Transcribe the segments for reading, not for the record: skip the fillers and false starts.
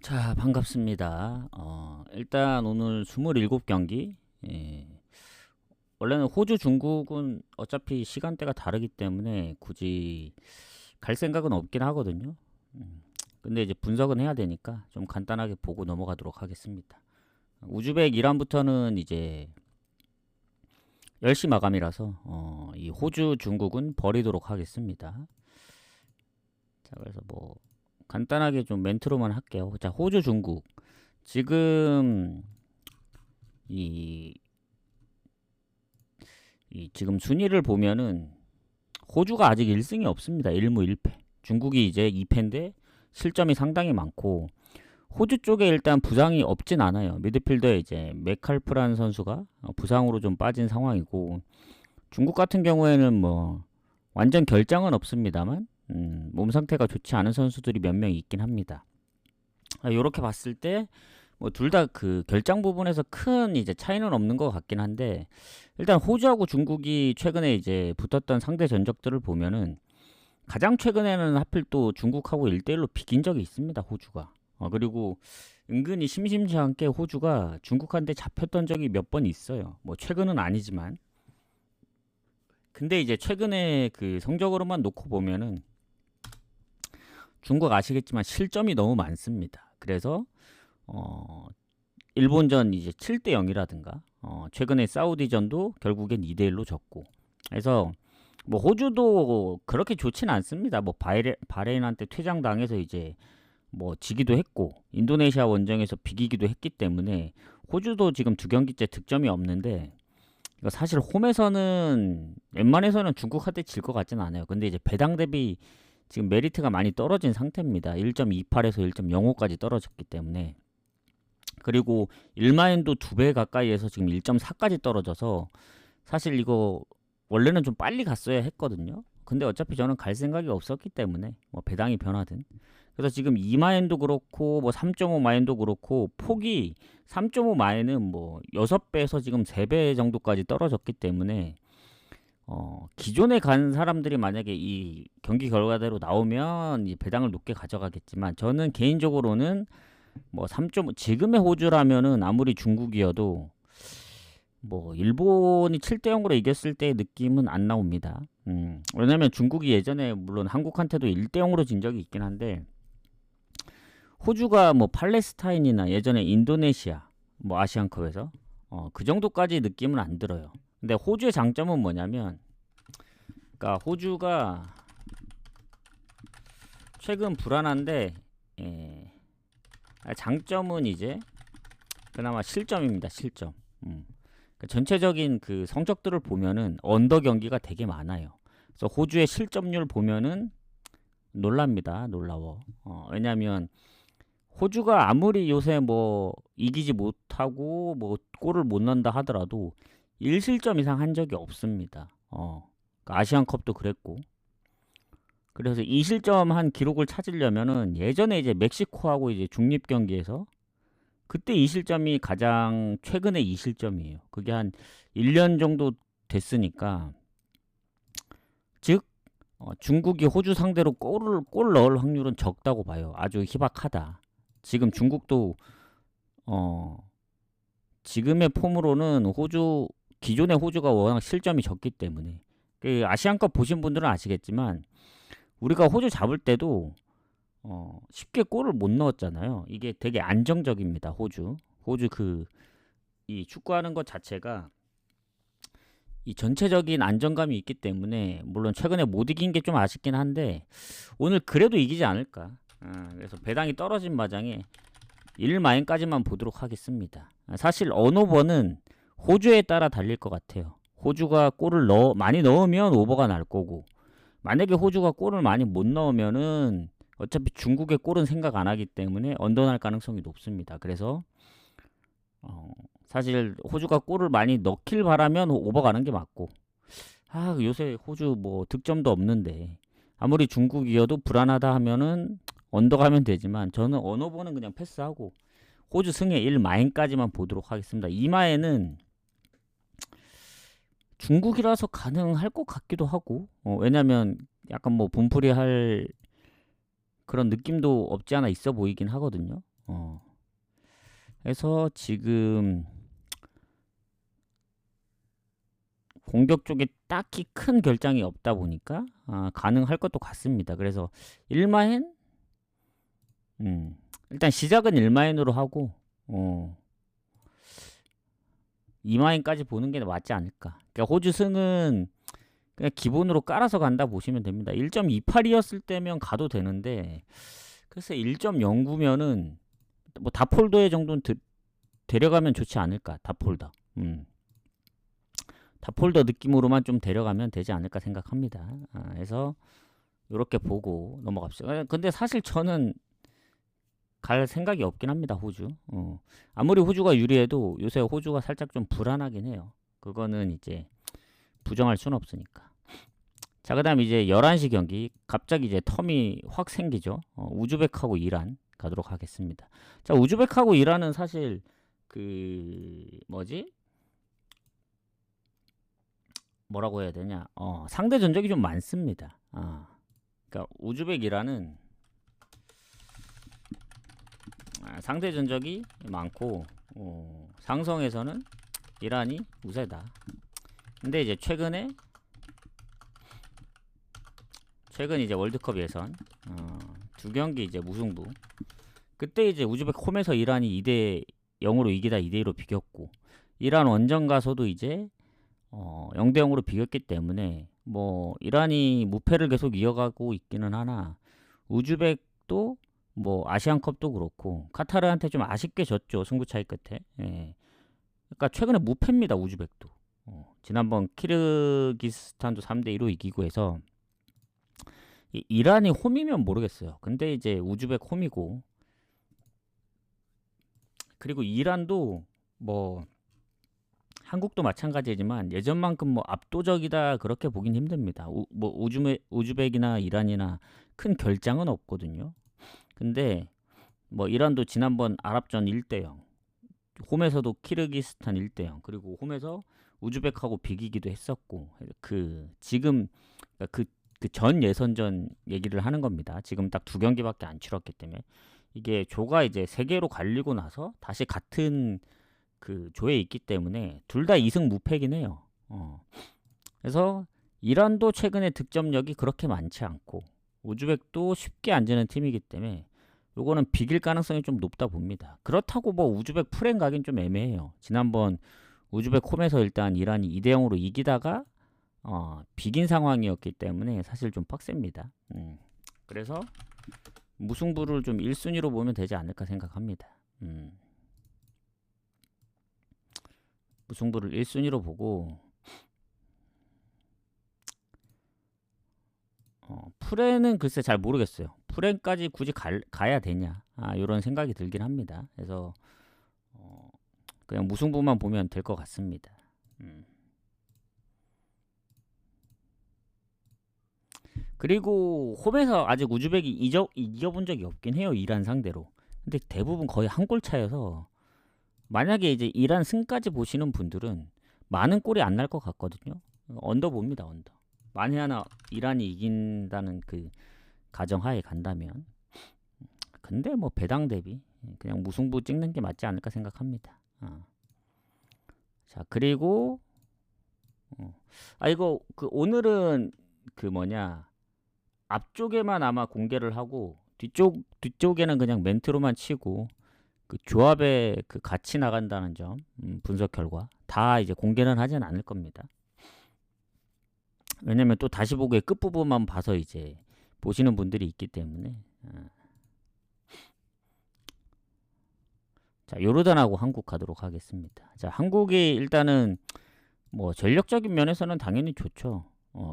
자, 반갑습니다. 일단 오늘 27경기. 예, 원래는 호주, 중국은 어차피 시간대가 다르기 때문에 굳이 갈 생각은 없긴 하거든요. 근데 이제 분석은 해야 되니까 좀 간단하게 보고 넘어가도록 하겠습니다. 우즈벡 이란부터는 이제 10시 마감이라서 이 호주, 중국은 버리도록 하겠습니다. 자, 그래서 뭐 간단하게 좀 멘트로만 할게요. 자, 호주, 중국. 지금 이, 지금 순위를 보면은 호주가 아직 1승이 없습니다. 1무 1패. 중국이 이제 2패인데 실점이 상당히 많고 호주 쪽에 일단 부상이 없진 않아요. 미드필더에 이제 맥칼프란 선수가 부상으로 좀 빠진 상황이고 중국 같은 경우에는 뭐 완전 결장은 없습니다만 몸 상태가 좋지 않은 선수들이 몇 명 있긴 합니다. 이렇게 봤을 때 뭐 둘 다 그 결장 부분에서 큰 이제 차이는 없는 것 같긴 한데 일단 호주하고 중국이 최근에 이제 붙었던 상대 전적들을 보면은 가장 최근에는 하필 또 중국하고 1대1로 비긴 적이 있습니다. 호주가. 그리고 은근히 심심치 않게 호주가 중국한테 잡혔던 적이 몇 번 있어요. 뭐 최근은 아니지만. 근데 이제 최근에 그 성적으로만 놓고 보면은 중국 아시겠지만 실점이 너무 많습니다. 그래서 일본전 이제 7대 0이라든가 최근에 사우디전도 결국엔 2대 1로 졌고. 그래서 뭐 호주도 그렇게 좋진 않습니다. 뭐 바레인한테 퇴장당해서 이제 뭐 지기도 했고 인도네시아 원정에서 비기기도 했기 때문에 호주도 지금 두 경기째 득점이 없는데 이거 사실 홈에서는 웬만해서는 중국한테 질 것 같진 않아요. 근데 이제 배당 대비 지금 메리트가 많이 떨어진 상태입니다. 1.28에서 1.05까지 떨어졌기 때문에 그리고 1마인도 2배 가까이에서 지금 1.4까지 떨어져서 사실 이거 원래는 좀 빨리 갔어야 했거든요. 근데 어차피 저는 갈 생각이 없었기 때문에 뭐 배당이 변하든 그래서 지금 2마인도 그렇고 뭐 3.5 마인도 그렇고 폭이 3.5 마인은 뭐 6배에서 지금 3배 정도까지 떨어졌기 때문에 기존에 간 사람들이 만약에 이 경기 결과대로 나오면 이 배당을 높게 가져가겠지만 저는 개인적으로는 뭐 3.5 지금의 호주라면은 아무리 중국이어도 뭐 일본이 7대 0으로 이겼을 때의 느낌은 안 나옵니다. 왜냐면 중국이 예전에 물론 한국한테도 1대 0으로 진 적이 있긴 한데 호주가 뭐 팔레스타인이나 예전에 인도네시아 뭐 아시안컵에서 그 정도까지 느낌은 안 들어요. 근데 호주의 장점은 뭐냐면 그러니까 호주가 최근 불안한데 장점은 이제 그나마 실점입니다. 실점. 그러니까 전체적인 그 성적들을 보면은 언더 경기가 되게 많아요. 그래서 호주의 실점률 보면은 놀랍니다. 놀라워. 왜냐면 호주가 아무리 요새 뭐 이기지 못하고 뭐 골을 못 넣는다 하더라도 1실점 이상 한 적이 없습니다. 그러니까 아시안컵도 그랬고. 그래서 2실점 한 기록을 찾으려면은 예전에 이제 멕시코하고 이제 중립 경기에서 그때 2실점이 가장 최근의 2실점이에요. 그게 한 1년 정도 됐으니까 즉 중국이 호주 상대로 골 넣을 확률은 적다고 봐요. 아주 희박하다. 지금 중국도 지금의 폼으로는 기존의 호주가 워낙 실점이 적기 때문에 그 아시안컵 보신 분들은 아시겠지만 우리가 호주 잡을 때도 쉽게 골을 못 넣었잖아요. 이게 되게 안정적입니다. 호주 이 축구하는 것 자체가 이 전체적인 안정감이 있기 때문에 물론 최근에 못 이긴 게 좀 아쉽긴 한데 오늘 그래도 이기지 않을까. 그래서 배당이 떨어진 마장에 1마인까지만 보도록 하겠습니다. 사실 언오버는 호주에 따라 달릴 것 같아요. 호주가 골을 많이 넣으면 오버가 날 거고 만약에 호주가 골을 많이 못 넣으면은 어차피 중국의 골은 생각 안 하기 때문에 언더날 가능성이 높습니다. 그래서 사실 호주가 골을 많이 넣길 바라면 오버 가는 게 맞고 요새 호주 뭐 득점도 없는데 아무리 중국이어도 불안하다 하면은 언더 가면 되지만 저는 언어보는 그냥 패스하고 호주 승에 1마인까지만 보도록 하겠습니다. 2마에는 중국이라서 가능할 것 같기도 하고 왜냐면 약간 뭐 분풀이 할 그런 느낌도 없지 않아 있어 보이긴 하거든요. 그래서 지금 공격 쪽에 딱히 큰 결장이 없다 보니까 가능할 것도 같습니다. 그래서 1마엔 일단 시작은 1마엔으로 하고 2마엔까지 보는 게 맞지 않을까. 그러니까 호주 승은 그냥 기본으로 깔아서 간다 보시면 됩니다. 1.28이었을 때면 가도 되는데 글쎄 1.09면은 뭐 다폴더의 정도는 데려가면 좋지 않을까. 다폴더. 다폴더 느낌으로만 좀 데려가면 되지 않을까 생각합니다. 그래서 이렇게 보고 넘어갑시다. 근데 사실 저는 갈 생각이 없긴 합니다. 호주. 아무리 호주가 유리해도 요새 호주가 살짝 좀 불안하긴 해요. 그거는 이제 부정할 수는 없으니까. 자, 그 다음 이제 11시 경기. 갑자기 이제 텀이 확 생기죠. 우즈벡하고 이란 가도록 하겠습니다. 자, 우즈벡하고 이란은 사실 뭐라고 해야 되냐. 상대 전적이 좀 많습니다. 그러니까 우즈벡 이란은 상대 전적이 많고 상성에서는 이란이 우세다. 근데 이제 최근 이제 월드컵 예선 두 경기 이제 무승부. 그때 이제 우즈벡 홈에서 이란이 2대 0으로 이기다 2대 2로 비겼고 이란 원정 가서도 이제 0대 0으로 비겼기 때문에 뭐 이란이 무패를 계속 이어가고 있기는 하나 우즈벡도 뭐 아시안컵도 그렇고 카타르한테 좀 아쉽게 졌죠. 승부 차이 끝에. 예. 그러니까 최근에 무패입니다. 우즈벡도. 지난번 키르기스탄도 3대 2로 이기고 해서 이란이 홈이면 모르겠어요. 근데 이제 우즈벡 홈이고 그리고 이란도 뭐 한국도 마찬가지지만 예전만큼 뭐 압도적이다 그렇게 보긴 힘듭니다. 뭐 우즈벡이나 이란이나 큰 결장은 없거든요. 근데 뭐 이란도 지난번 아랍전 1대 0, 홈에서도 키르기스탄 1대 0, 그리고 홈에서 우즈벡하고 비기기도 했었고 지금 그 전 예선전 얘기를 하는 겁니다. 지금 딱 2경기밖에 안 치렀기 때문에 이게 조가 이제 3개로 갈리고 나서 다시 같은 그 조에 있기 때문에 둘 다 2승 무패긴 해요. 그래서 이란도 최근에 득점력이 그렇게 많지 않고 우즈벡도 쉽게 안 지는 팀이기 때문에 요거는 비길 가능성이 좀 높다 봅니다. 그렇다고 뭐 우즈벡 프랭 가긴 좀 애매해요. 지난번 우즈벡 홈에서 일단 이란이 2대 0으로 이기다가 비긴 상황이었기 때문에 사실 좀 빡셉니다. 그래서 무승부를 좀 1순위로 보면 되지 않을까 생각합니다. 무승부를 1순위로 보고 프레는 글쎄 잘 모르겠어요. 프레까지 굳이 가야 되냐 이런 생각이 들긴 합니다. 그래서 그냥 무승부만 보면 될 것 같습니다. 그리고 홈에서 아직 우즈벡이 이겨본 적이 없긴 해요. 이란 상대로. 근데 대부분 거의 한 골 차여서 만약에 이제 이란 승까지 보시는 분들은 많은 골이 안 날 것 같거든요. 언더 봅니다. 언더. 만에 하나 이란이 이긴다는 그 가정하에 간다면. 근데 뭐 배당 대비 그냥 무승부 찍는 게 맞지 않을까 생각합니다. 자, 그리고 이거 오늘은 앞쪽에만 아마 공개를 하고 뒤쪽에는 그냥 멘트로만 치고 그 조합에 그 같이 나간다는 점 분석 결과 다 이제 공개는 하진 않을 겁니다. 왜냐면 또 다시 보기에 끝부분만 봐서 이제 보시는 분들이 있기 때문에. 자, 요르단하고 한국 가도록 하겠습니다. 자, 한국이 일단은 뭐 전력적인 면에서는 당연히 좋죠.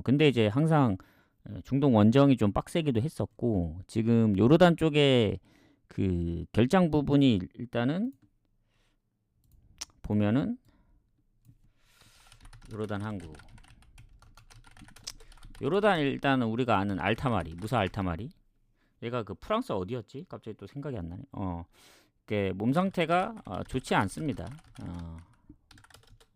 근데 이제 항상 중동 원정이 좀 빡세기도 했었고 지금 요르단 쪽에 그 결장 부분이 일단은 보면은 요르단 한국 요르단 일단은 우리가 아는 알타마리 무사 알타마리 얘가 그 프랑스 어디였지? 갑자기 또 생각이 안 나네. 몸 상태가 좋지 않습니다.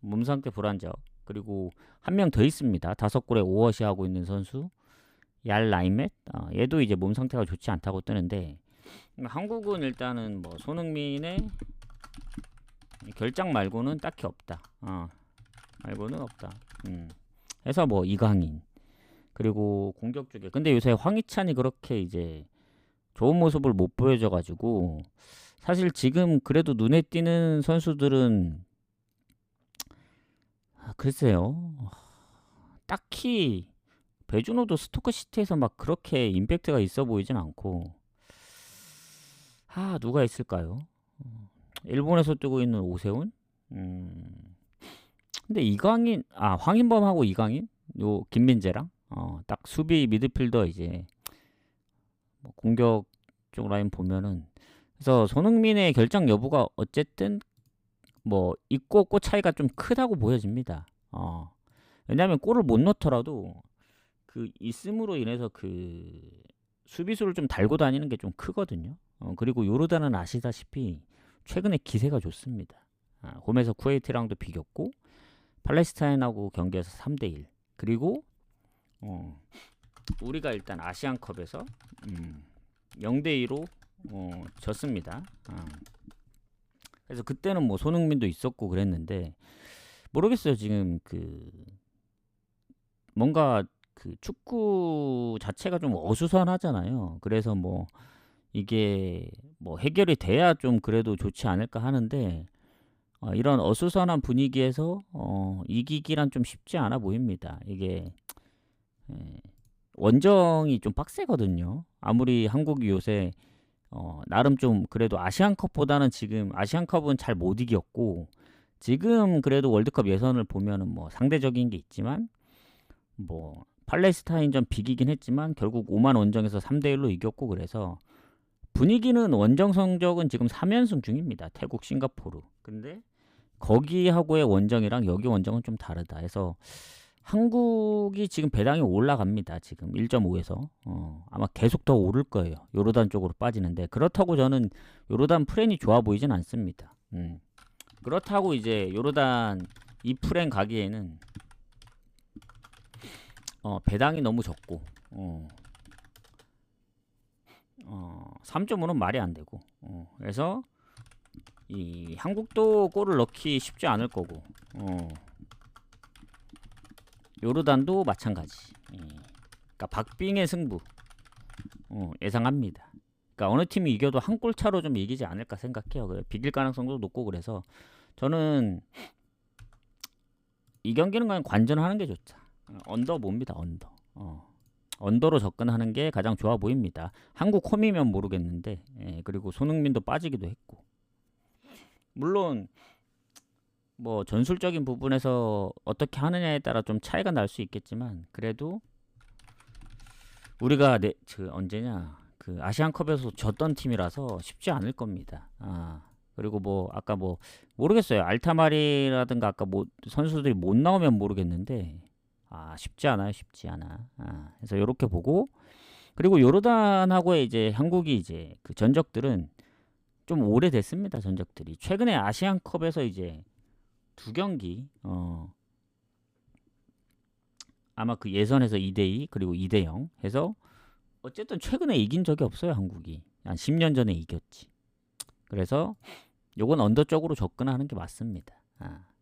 몸 상태 불안정. 그리고 한 명 더 있습니다. 5골에 5어시 하고 있는 선수 얄 라이멧. 얘도 이제 몸 상태가 좋지 않다고 뜨는데 한국은 일단은 뭐 손흥민의 결장 말고는 딱히 없다. 말고는 없다. 해서 뭐 이강인 그리고 공격 쪽에 근데 요새 황희찬이 그렇게 이제 좋은 모습을 못 보여줘가지고 사실 지금 그래도 눈에 띄는 선수들은 글쎄요. 딱히 배준호도 스토크시티에서 막 그렇게 임팩트가 있어 보이진 않고 누가 있을까요? 일본에서 뛰고 있는 오세훈? 근데 이강인 황인범하고 이강인? 요 김민재랑 딱 수비 미드필더 이제 뭐 공격 쪽 라인 보면은 그래서 손흥민의 결정 여부가 어쨌든 뭐 있고 없고 차이가 좀 크다고 보여집니다. 왜냐하면 골을 못 넣더라도 그 있음으로 인해서 그 수비수를 좀 달고 다니는 게 좀 크거든요. 그리고 요르단은 아시다시피 최근에 기세가 좋습니다. 홈에서 쿠웨이트랑도 비겼고 팔레스타인하고 경기에서 3대1 그리고 우리가 일단 아시안컵에서 0대2로 졌습니다. 그래서 그때는 뭐 손흥민도 있었고 그랬는데 모르겠어요. 지금 그 뭔가 그 축구 자체가 좀 어수선하잖아요. 그래서 뭐 이게 뭐 해결이 돼야 좀 그래도 좋지 않을까 하는데 이런 어수선한 분위기에서 이기기란 좀 쉽지 않아 보입니다. 이게 원정이 좀 빡세거든요. 아무리 한국이 요새 나름 좀 그래도 아시안컵보다는 지금 아시안컵은 잘 못 이겼고 지금 그래도 월드컵 예선을 보면은 뭐 상대적인 게 있지만 뭐 팔레스타인전 비기긴 했지만 결국 오만 원정에서 3대1로 이겼고 그래서 분위기는 원정 성적은 지금 3연승 중입니다. 태국, 싱가포르. 근데 거기하고의 원정이랑 여기 원정은 좀 다르다 해서 한국이 지금 배당이 올라갑니다. 지금 1.5에서 아마 계속 더 오를 거예요. 요르단 쪽으로 빠지는데 그렇다고 저는 요르단 프렌이 좋아 보이진 않습니다. 그렇다고 이제 요르단 이 프렌 가기에는 배당이 너무 적고 3.5는 말이 안 되고 그래서 이 한국도 골을 넣기 쉽지 않을 거고 요르단도 마찬가지. 그러니까 박빙의 승부 예상합니다. 그러니까 어느 팀이 이겨도 한 골 차로 좀 이기지 않을까 생각해요. 비길 가능성도 높고 그래서 저는 이 경기는 그냥 관전하는 게 좋다. 언더 봅니다. 언더. 언더로 접근하는 게 가장 좋아 보입니다. 한국 홈이면 모르겠는데 그리고 손흥민도 빠지기도 했고 물론 뭐 전술적인 부분에서 어떻게 하느냐에 따라 좀 차이가 날 수 있겠지만 그래도 우리가 언제냐 그 아시안컵에서 졌던 팀이라서 쉽지 않을 겁니다. 그리고 뭐 아까 뭐 모르겠어요. 알타마리라든가 아까 뭐 선수들이 못 나오면 모르겠는데 쉽지 않아요. 쉽지 않아. 그래서 요렇게 보고 그리고 요르단하고의 이제 한국이 이제 그 전적들은 좀 오래됐습니다. 전적들이 최근에 아시안컵에서 이제 두 경기 아마 그 예선에서 2대2 그리고 2대0 해서 어쨌든 최근에 이긴 적이 없어요. 한국이 한 10년 전에 이겼지. 그래서 요건 언더 쪽으로 접근하는 게 맞습니다.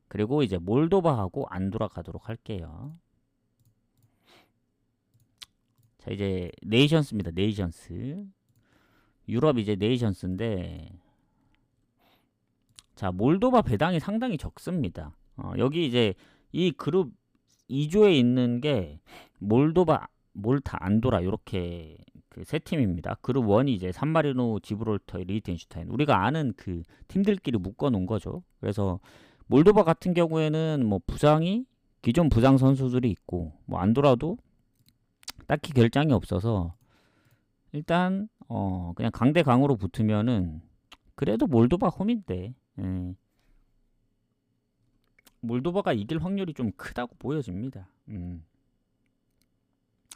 그리고 이제 몰도바하고 안도라 가도록 할게요. 자 이제 네이션스입니다. 네이션스 유럽 이제 네이션스인데 자 몰도바 배당이 상당히 적습니다. 여기 이제 이 그룹 2조에 있는 게 몰도바, 몰타, 안도라 이렇게 그 세 팀입니다. 그룹 1이 이제 산마리노, 지브롤터, 리히텐슈타인 우리가 아는 그 팀들끼리 묶어 놓은 거죠. 그래서 몰도바 같은 경우에는 뭐 부상이 기존 부상 선수들이 있고 뭐 안도라도 딱히 결장이 없어서 일단 그냥 강대 강으로 붙으면은 그래도 몰도바 홈인데 몰도바가 이길 확률이 좀 크다고 보여집니다.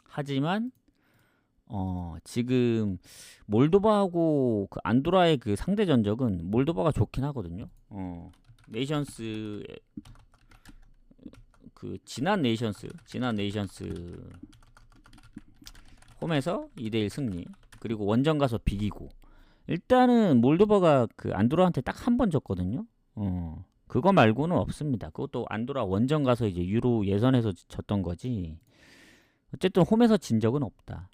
하지만 지금 몰도바하고 그 안도라의 그 상대 전적은 몰도바가 좋긴 하거든요. 네이션스 그 지난 네이션스 홈에서 2대1 승리 그리고 원정 가서 비기고 일단은 몰도바가 그 안도라한테 딱 한 번 졌거든요. 그거 말고는 없습니다. 그것도 안도라 원정 가서 이제 유로 예선에서 졌던 거지. 어쨌든 홈에서 진 적은 없다.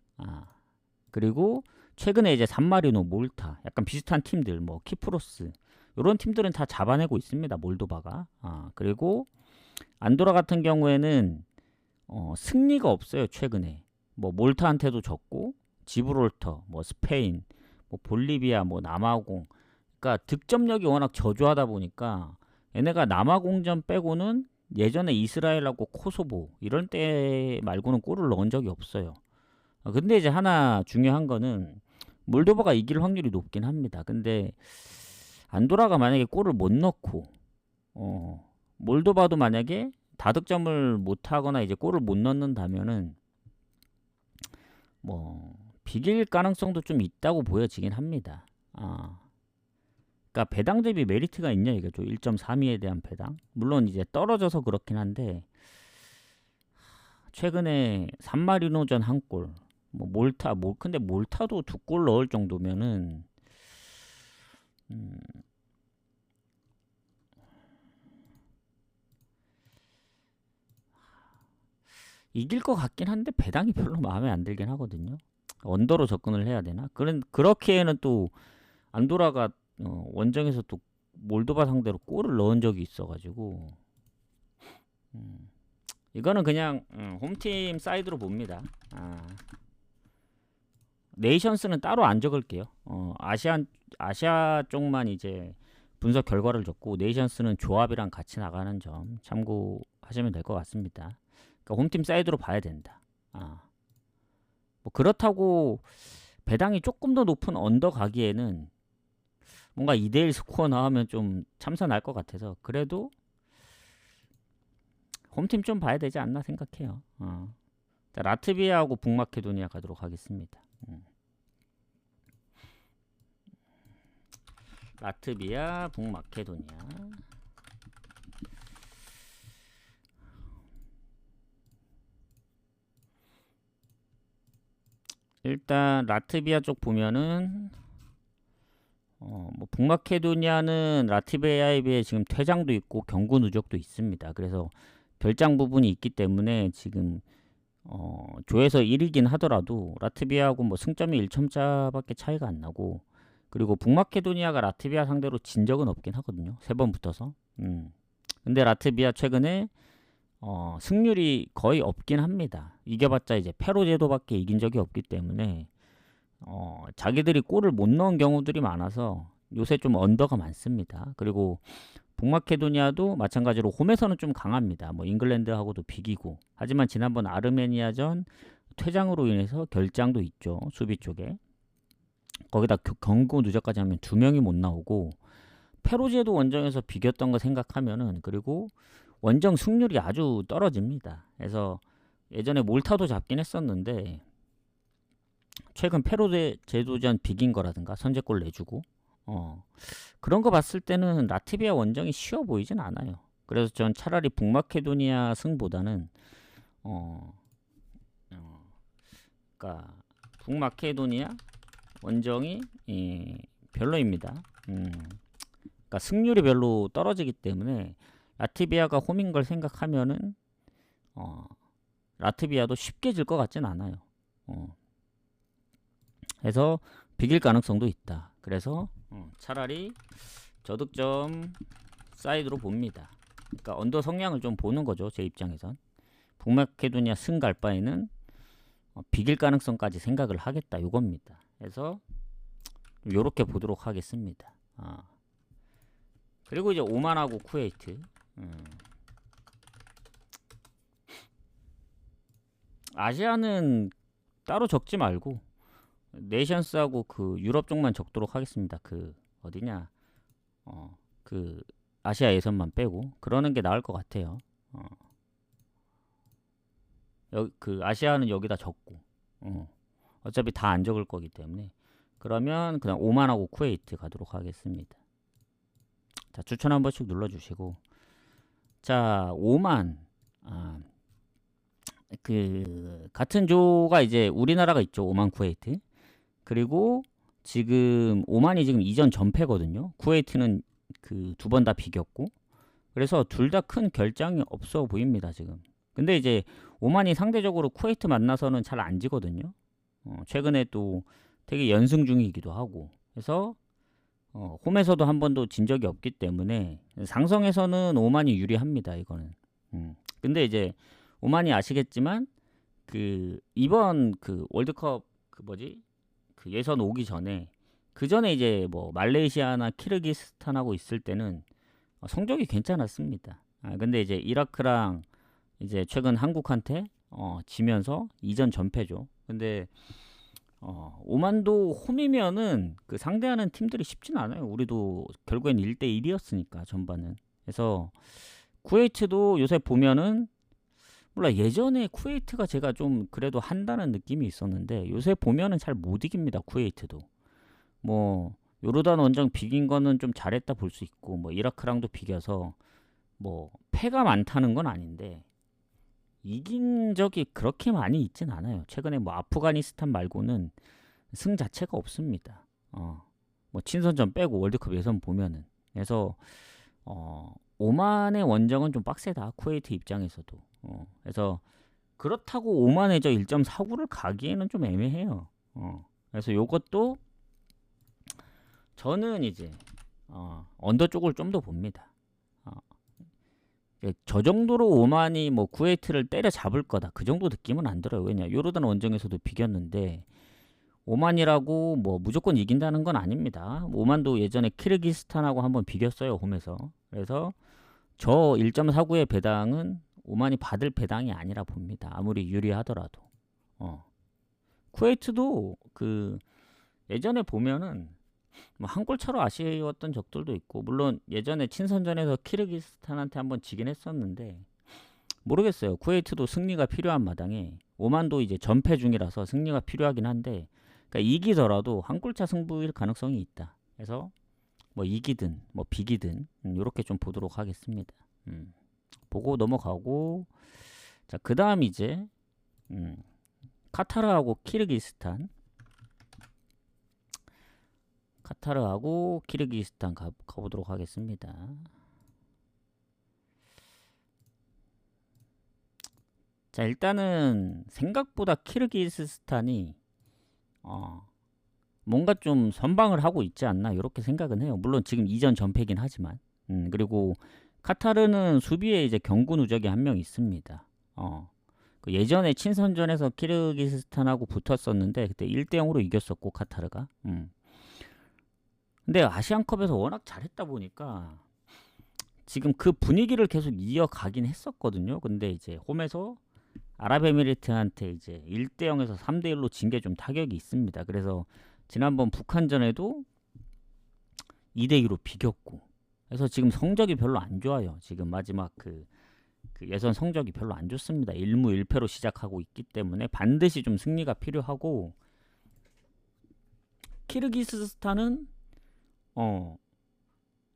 그리고 최근에 이제 산마리노, 몰타 약간 비슷한 팀들 뭐 키프로스 이런 팀들은 다 잡아내고 있습니다. 몰도바가. 그리고 안도라 같은 경우에는 승리가 없어요. 최근에 뭐 몰타한테도 졌고 지브롤터, 뭐 스페인, 뭐 볼리비아, 뭐 남아공. 그러니까 득점력이 워낙 저조하다 보니까 얘네가 남아공전 빼고는 예전에 이스라엘하고 코소보 이런 때 말고는 골을 넣은 적이 없어요. 근데 이제 하나 중요한 거는 몰도바가 이길 확률이 높긴 합니다. 근데 안도라가 만약에 골을 못 넣고 몰도바도 만약에 다득점을 못 하거나 이제 골을 못 넣는다면은 뭐 비길 가능성도 좀 있다고 보여지긴 합니다. 그러니까 배당 대비 메리트가 있냐 이거죠. 1.32에 대한 배당. 물론 이제 떨어져서 그렇긴 한데 최근에 산마리노전 한 골, 뭐 몰타, 근데 몰타도 두 골 넣을 정도면은 이길 것 같긴 한데 배당이 별로 마음에 안 들긴 하거든요. 언더로 접근을 해야 되나? 그렇게는 또 안도라가 원정에서 또 몰도바 상대로 골을 넣은 적이 있어가지고 이거는 그냥 홈팀 사이드로 봅니다. 네이션스는 따로 안 적을게요. 아시아 쪽만 이제 분석 결과를 적고 네이션스는 조합이랑 같이 나가는 점 참고하시면 될 것 같습니다. 그러니까 홈팀 사이드로 봐야 된다. 뭐 그렇다고 배당이 조금 더 높은 언더 가기에는 뭔가 2대1 스코어 나오면 좀 참사 날 것 같아서 그래도 홈팀 좀 봐야 되지 않나 생각해요. 자, 라트비아하고 북마케도니아 가도록 하겠습니다. 라트비아, 북마케도니아. 일단 라트비아 쪽 보면은 뭐 북마케도니아는 라트비아에 비해 지금 퇴장도 있고 경고 누적도 있습니다. 그래서 결장 부분이 있기 때문에 지금 조에서 1위긴 하더라도 라트비아하고 뭐 승점이 1점차밖에 차이가 안 나고 그리고 북마케도니아가 라트비아 상대로 진 적은 없긴 하거든요. 3번 붙어서. 근데 라트비아 최근에 승률이 거의 없긴 합니다. 이겨봤자 이제 페로 제도밖에 이긴 적이 없기 때문에 자기들이 골을 못 넣은 경우들이 많아서 요새 좀 언더가 많습니다. 그리고 북마케도니아도 마찬가지로 홈에서는 좀 강합니다. 뭐 잉글랜드하고도 비기고 하지만 지난번 아르메니아전 퇴장으로 인해서 결장도 있죠. 수비 쪽에. 거기다 경고 누적까지 하면 2명이 못 나오고 페루지에도 원정에서 비겼던 거 생각하면은 그리고 원정 승률이 아주 떨어집니다. 그래서 예전에 몰타도 잡긴 했었는데 최근 페루제도전 비긴 거라든가 선제골 내주고 그런 거 봤을 때는 라트비아 원정이 쉬워 보이진 않아요. 그래서 전 차라리 북마케도니아 승보다는 그러니까 북마케도니아 원정이 별로입니다. 그러니까 승률이 별로 떨어지기 때문에 라트비아가 홈인 걸 생각하면은 라트비아도 쉽게 질 것 같진 않아요. 그래서 비길 가능성도 있다. 그래서 차라리 저득점 사이드로 봅니다. 그러니까 언더 성향을 좀 보는 거죠. 제 입장에선. 북마케도니아 승 갈 바에는 비길 가능성까지 생각을 하겠다. 요겁니다. 그래서 요렇게 보도록 하겠습니다. 그리고 이제 오만하고 쿠웨이트. 아시아는 따로 적지 말고 네이션스하고 그 유럽 쪽만 적도록 하겠습니다. 그 어디냐? 그 아시아 예선만 빼고 그러는 게 나을 것 같아요. 그 아시아는 여기다 적고 어차피 다 안 적을 거기 때문에 그러면 그냥 오만하고 쿠웨이트 가도록 하겠습니다. 자, 추천 한 번씩 눌러주시고 자, 오만 그 같은 조가 이제 우리나라가 있죠. 오만 쿠웨이트. 그리고 지금 오만이 지금 이전 전패거든요. 쿠웨이트는 그 두 번 다 비겼고, 그래서 둘 다 큰 결장이 없어 보입니다 지금. 근데 이제 오만이 상대적으로 쿠웨이트 만나서는 잘 안 지거든요. 최근에 또 되게 연승 중이기도 하고, 그래서 홈에서도 한 번도 진 적이 없기 때문에 상성에서는 오만이 유리합니다 이거는. 근데 이제 오만이 아시겠지만 그 이번 그 월드컵 그 뭐지 그 예선 오기 전에, 그 전에 이제 뭐 말레이시아나 키르기스탄하고 있을 때는 성적이 괜찮았습니다. 근데 이제 이라크랑 이제 최근 한국한테 지면서 이전 전패죠. 근데 오만도 홈이면은 그 상대하는 팀들이 쉽진 않아요. 우리도 결국엔 1대1이었으니까 전반은. 그래서 쿠웨이트도 요새 보면은, 몰라, 예전에 쿠웨이트가 제가 좀 그래도 한다는 느낌이 있었는데 요새 보면은 잘 못 이깁니다. 쿠웨이트도. 뭐 요르단 원정 비긴 거는 좀 잘했다 볼 수 있고, 뭐 이라크랑도 비겨서 뭐 패가 많다는 건 아닌데 이긴 적이 그렇게 많이 있진 않아요. 최근에 뭐 아프가니스탄 말고는 승 자체가 없습니다. 뭐 친선전 빼고 월드컵 예선 보면은. 그래서 오만의 원정은 좀 빡세다, 쿠웨이트 입장에서도. 그래서 그렇다고 오만에 저 1.49를 가기에는 좀 애매해요. 그래서 요것도 저는 이제 언더 쪽을 좀 더 봅니다. 저 정도로 오만이 뭐 쿠웨이트를 때려잡을 거다, 그 정도 느낌은 안 들어요. 왜냐, 요르단 원정에서도 비겼는데 오만이라고 뭐 무조건 이긴다는 건 아닙니다. 오만도 예전에 키르기스탄하고 한번 비겼어요, 홈에서. 그래서 저 1.49의 배당은 오만이 받을 배당이 아니라 봅니다. 아무리 유리하더라도. 쿠웨이트도 그 예전에 보면은 뭐 한 골 차로 아쉬웠던 적들도 있고, 물론 예전에 친선전에서 키르기스탄한테 한번 지긴 했었는데 모르겠어요. 쿠웨이트도 승리가 필요한 마당에 오만도 이제 전패 중이라서 승리가 필요하긴 한데, 그러니까 이기더라도 한 골차 승부일 가능성이 있다. 그래서 뭐 이기든 뭐 비기든 이렇게 좀 보도록 하겠습니다. 보고 넘어가고, 자, 그다음 이제 카타르하고 키르기스탄. 카타르하고 키르기스탄 가보도록 하겠습니다. 자, 일단은 생각보다 키르기스탄이 뭔가 좀 선방을 하고 있지 않나 이렇게 생각은 해요. 물론 지금 이전 전패긴 하지만. 그리고 카타르는 수비에 이제 경고 누적이 한 명 있습니다. 그 예전에 친선전에서 키르기스탄하고 붙었었는데 그때 1대0으로 이겼었고 카타르가. 근데 아시안컵에서 워낙 잘했다 보니까 지금 그 분위기를 계속 이어가긴 했었거든요. 근데 이제 홈에서 아랍에미리트한테 이제 1대0에서 3대1로 진 게 좀 타격이 있습니다. 그래서 지난번 북한전에도 2대2로 비겼고, 그래서 지금 성적이 별로 안 좋아요. 지금 마지막 그 예선 성적이 별로 안 좋습니다. 1무 1패로 시작하고 있기 때문에 반드시 좀 승리가 필요하고, 키르기스스탄은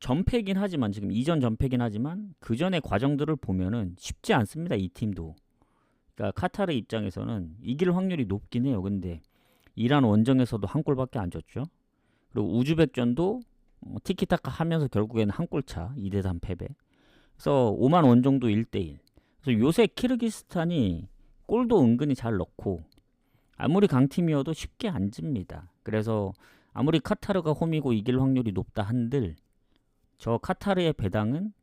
전패긴 하지만, 지금 이전 전패긴 하지만 그 전의 과정들을 보면은 쉽지 않습니다. 이 팀도. 그러니까 카타르 입장에서는 이길 확률이 높긴 해요. 근데 이란 원정에서도 한 골밖에 안 줬죠. 그리고 우즈벡전도 티키타카 하면서 결국에는 한 골차 2대3 패배. 그래서 오만 원정도 1대1. 그래서 요새 키르기스탄이 골도 은근히 잘 넣고 아무리 강팀이어도 쉽게 안 집니다. 그래서 아무리 카타르가 홈이고 이길 확률이 높다 한들 저 카타르의 배당은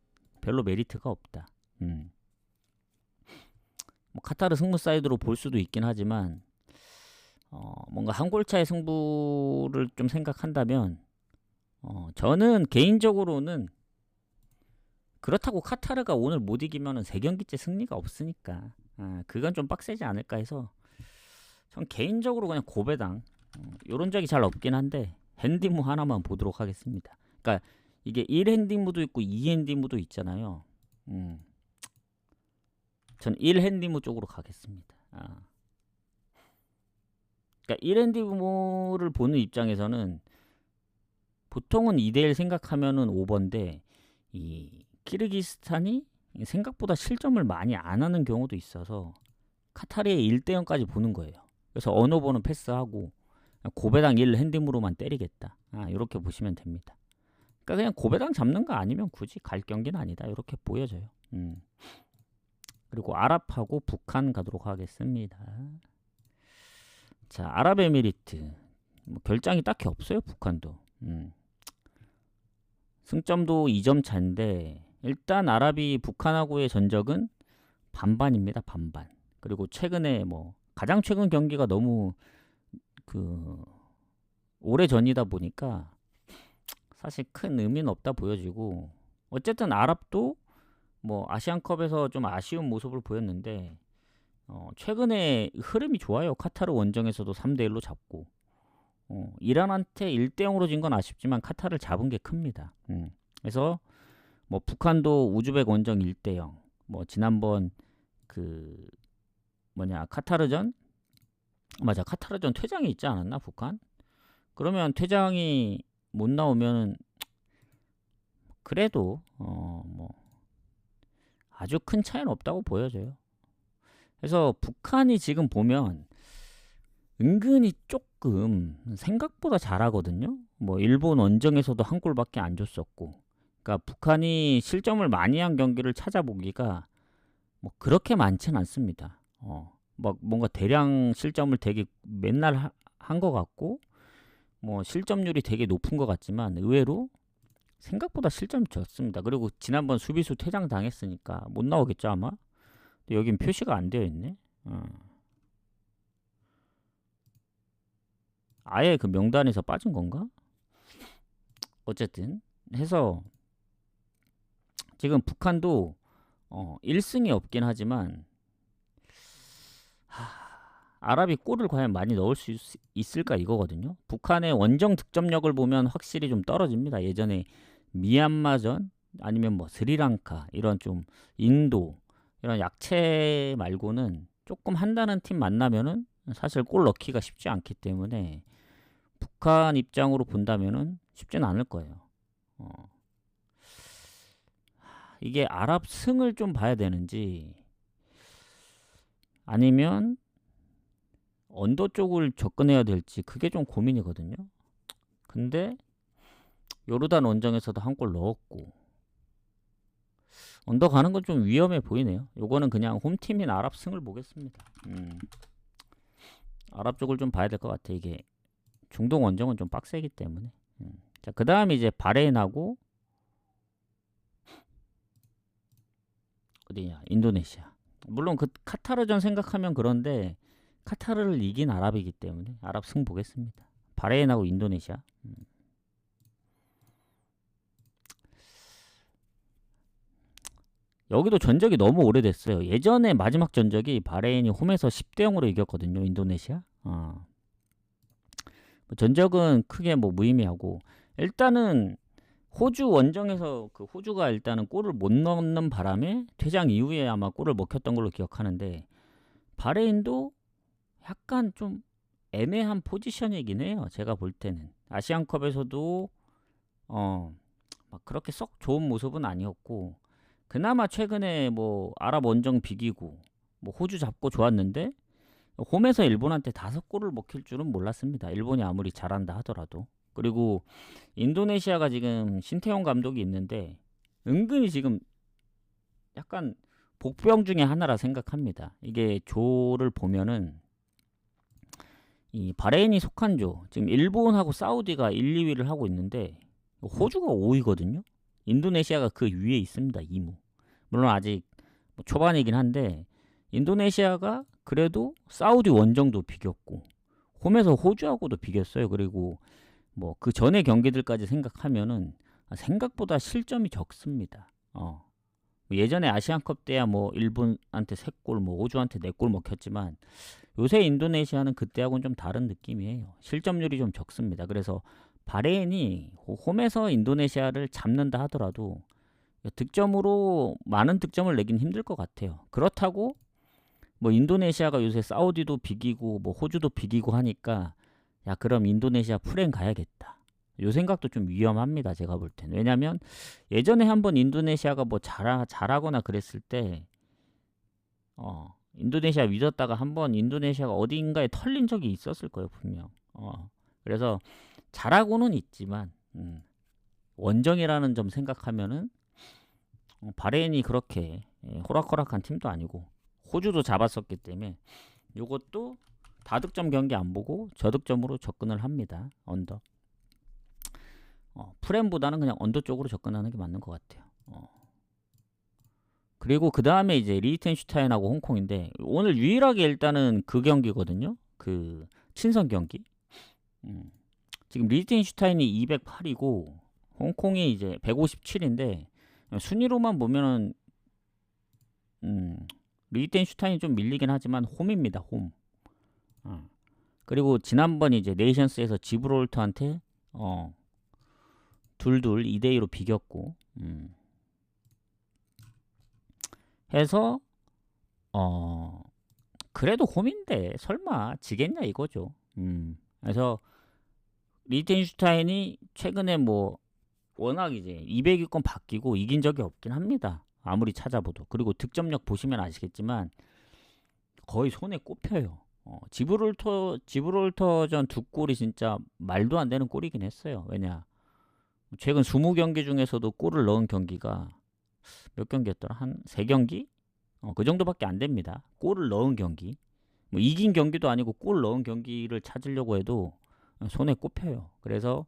별로 메리트가 없다. 뭐 카타르 승부 사이드로 볼 수도 있긴 하지만 뭔가 한 골차의 승부를 좀 생각한다면 저는 개인적으로는 그렇다고 카타르가 오늘 못 이기면은 3경기째 승리가 없으니까 그건 좀 빡세지 않을까 해서 전 개인적으로 그냥 고배당, 요런 적이 잘 없긴 한데 핸디무 하나만 보도록 하겠습니다. 그러니까 이게 1핸디무도 있고 2핸디무도 있잖아요. 전 1핸디무 쪽으로 가겠습니다. 그러니까 1핸디무를 보는 입장에서는 보통은 2대1 생각하면은 5번데 이 키르기스탄이 생각보다 실점을 많이 안 하는 경우도 있어서 카타르의 1대0까지 보는 거예요. 그래서 언어보는 패스하고 고배당 1 핸디무로만 때리겠다. 이렇게 보시면 됩니다. 그러니까 그냥 고배당 잡는 거 아니면 굳이 갈 경기는 아니다. 이렇게 보여져요. 그리고 아랍하고 북한 가도록 하겠습니다. 자, 아랍에미리트. 뭐 결장이 딱히 없어요. 북한도. 승점도 2점 차인데 일단 아랍이 북한하고의 전적은 반반입니다. 반반. 그리고 최근에 뭐 가장 최근 경기가 너무 그 오래 전이다 보니까 사실 큰 의미는 없다 보여지고, 어쨌든 아랍도 뭐 아시안컵에서 좀 아쉬운 모습을 보였는데 최근에 흐름이 좋아요. 카타르 원정에서도 3대1로 잡고, 이란한테 1대0으로 진 건 아쉽지만 카타르를 잡은 게 큽니다. 그래서 뭐 북한도 우즈벡 원정 1대0, 뭐 지난번 그 카타르전, 맞아, 카타르전 퇴장이 있지 않았나 북한? 그러면 퇴장이 못 나오면 그래도 뭐 아주 큰 차이는 없다고 보여져요. 그래서 북한이 지금 보면 은근히 조금 생각보다 잘하거든요. 뭐 일본 원정에서도 한 골밖에 안 줬었고, 그러니까 북한이 실점을 많이 한 경기를 찾아보기가 뭐 그렇게 많지는 않습니다. 막 뭔가 대량 실점을 되게 맨날 한 것 같고, 뭐 실점률이 되게 높은 것 같지만 의외로 생각보다 실점이 적습니다. 그리고 지난번 수비수 퇴장 당했으니까 못 나오겠죠 아마. 근데 여긴 표시가 안 되어 있네. 아예 그 명단에서 빠진 건가? 어쨌든 해서 지금 북한도 1승이 없긴 하지만 아랍이 골을 과연 많이 넣을 수 있을까 이거거든요. 북한의 원정 득점력을 보면 확실히 좀 떨어집니다. 예전에 미얀마전 아니면 뭐 스리랑카 이런 좀 인도 이런 약체 말고는 조금 한다는 팀 만나면은 사실 골 넣기가 쉽지 않기 때문에 북한 입장으로 본다면은 쉽지는 않을 거예요. 이게 아랍 승을 좀 봐야 되는지 아니면 언더 쪽을 접근해야 될지 그게 좀 고민이거든요. 근데 요르단 원정에서도 한 골 넣었고 언더 가는 건 좀 위험해 보이네요. 요거는 그냥 홈팀인 아랍 승을 보겠습니다. 아랍 쪽을 좀 봐야 될 것 같아. 이게 중동 원정은 좀 빡세기 때문에. 자, 그 다음에 이제 바레인하고 어디냐, 인도네시아. 물론 그 카타르전 생각하면 그런데 카타르를 이긴 아랍이기 때문에 아랍 승 보겠습니다. 바레인하고 인도네시아. 여기도 전적이 너무 오래됐어요. 예전에 마지막 전적이 바레인이 홈에서 10대0으로 이겼거든요. 인도네시아. 전적은 크게 뭐 무의미하고, 일단은 호주 원정에서 그 호주가 일단은 골을 못 넣는 바람에 퇴장 이후에 아마 골을 먹혔던 걸로 기억하는데, 바레인도 약간 좀 애매한 포지션이긴 해요. 제가 볼 때는 아시안컵에서도 막 그렇게 썩 좋은 모습은 아니었고, 그나마 최근에 뭐 아랍 원정 비기고 뭐 호주 잡고 좋았는데 홈에서 일본한테 5골을 먹힐 줄은 몰랐습니다. 일본이 아무리 잘한다 하더라도. 그리고 인도네시아가 지금 신태용 감독이 있는데 은근히 지금 약간 복병 중에 하나라 생각합니다. 이게 조를 보면은 이 바레인이 속한 조, 지금 일본하고 사우디가 1, 2위를 하고 있는데 호주가 5위거든요. 인도네시아가 그 위에 있습니다. 2무. 물론 아직 뭐 초반이긴 한데 인도네시아가 그래도 사우디 원정도 비겼고 홈에서 호주하고도 비겼어요. 그리고 뭐 그 전에 경기들까지 생각하면은 생각보다 실점이 적습니다. 예전에 아시안컵 때야 뭐 일본한테 3골, 뭐 호주한테 4골 먹혔지만 요새 인도네시아는 그때하고는 좀 다른 느낌이에요. 실점률이 좀 적습니다. 그래서 바레인이 홈에서 인도네시아를 잡는다 하더라도 득점으로 많은 득점을 내긴 힘들 것 같아요. 그렇다고 뭐 인도네시아가 요새 사우디도 비기고 뭐 호주도 비기고 하니까 야 그럼 인도네시아 풀행 가야겠다. 요 생각도 좀 위험합니다. 제가 볼 때는. 왜냐면 예전에 한번 인도네시아가 뭐 잘하거나 그랬을 때 인도네시아 믿었다가 한번 인도네시아가 어딘가에 털린 적이 있었을 거예요. 분명. 그래서 잘하고는 있지만 원정이라는 점 생각하면은 바레인이 그렇게 호락호락한 팀도 아니고 호주도 잡았었기 때문에 요것도 다득점 경기 안 보고 저득점으로 접근을 합니다. 언더. 프렘보다는 그냥 언더 쪽으로 접근하는 게 맞는 것 같아요. 그리고 그 다음에 이제 리히텐슈타인하고 홍콩인데 오늘 유일하게 일단은 그 경기거든요. 그 친선 경기. 지금 리히텐슈타인이 208이고 홍콩이 이제 157인데 순위로만 보면은 리히텐슈타인이 좀 밀리긴 하지만 홈입니다. 홈. 그리고 지난번 이제 네이션스에서 지브롤터한테 둘둘 2대2로 비겼고 해서 그래도 홈인데 설마 지겠냐 이거죠. 그래서 리히텐슈타인이 최근에 뭐 워낙 이제 200위권 바뀌고 이긴 적이 없긴 합니다. 아무리 찾아봐도. 그리고 득점력 보시면 아시겠지만 거의 손에 꼽혀요. 지브롤터전 두 골이 진짜 말도 안 되는 골이긴 했어요. 왜냐 최근 20경기 중에서도 골을 넣은 경기가 몇 경기였더라? 한 3경기? 그 정도밖에 안 됩니다. 골을 넣은 경기. 뭐 이긴 경기도 아니고 골 넣은 경기를 찾으려고 해도 손에 꼽혀요. 그래서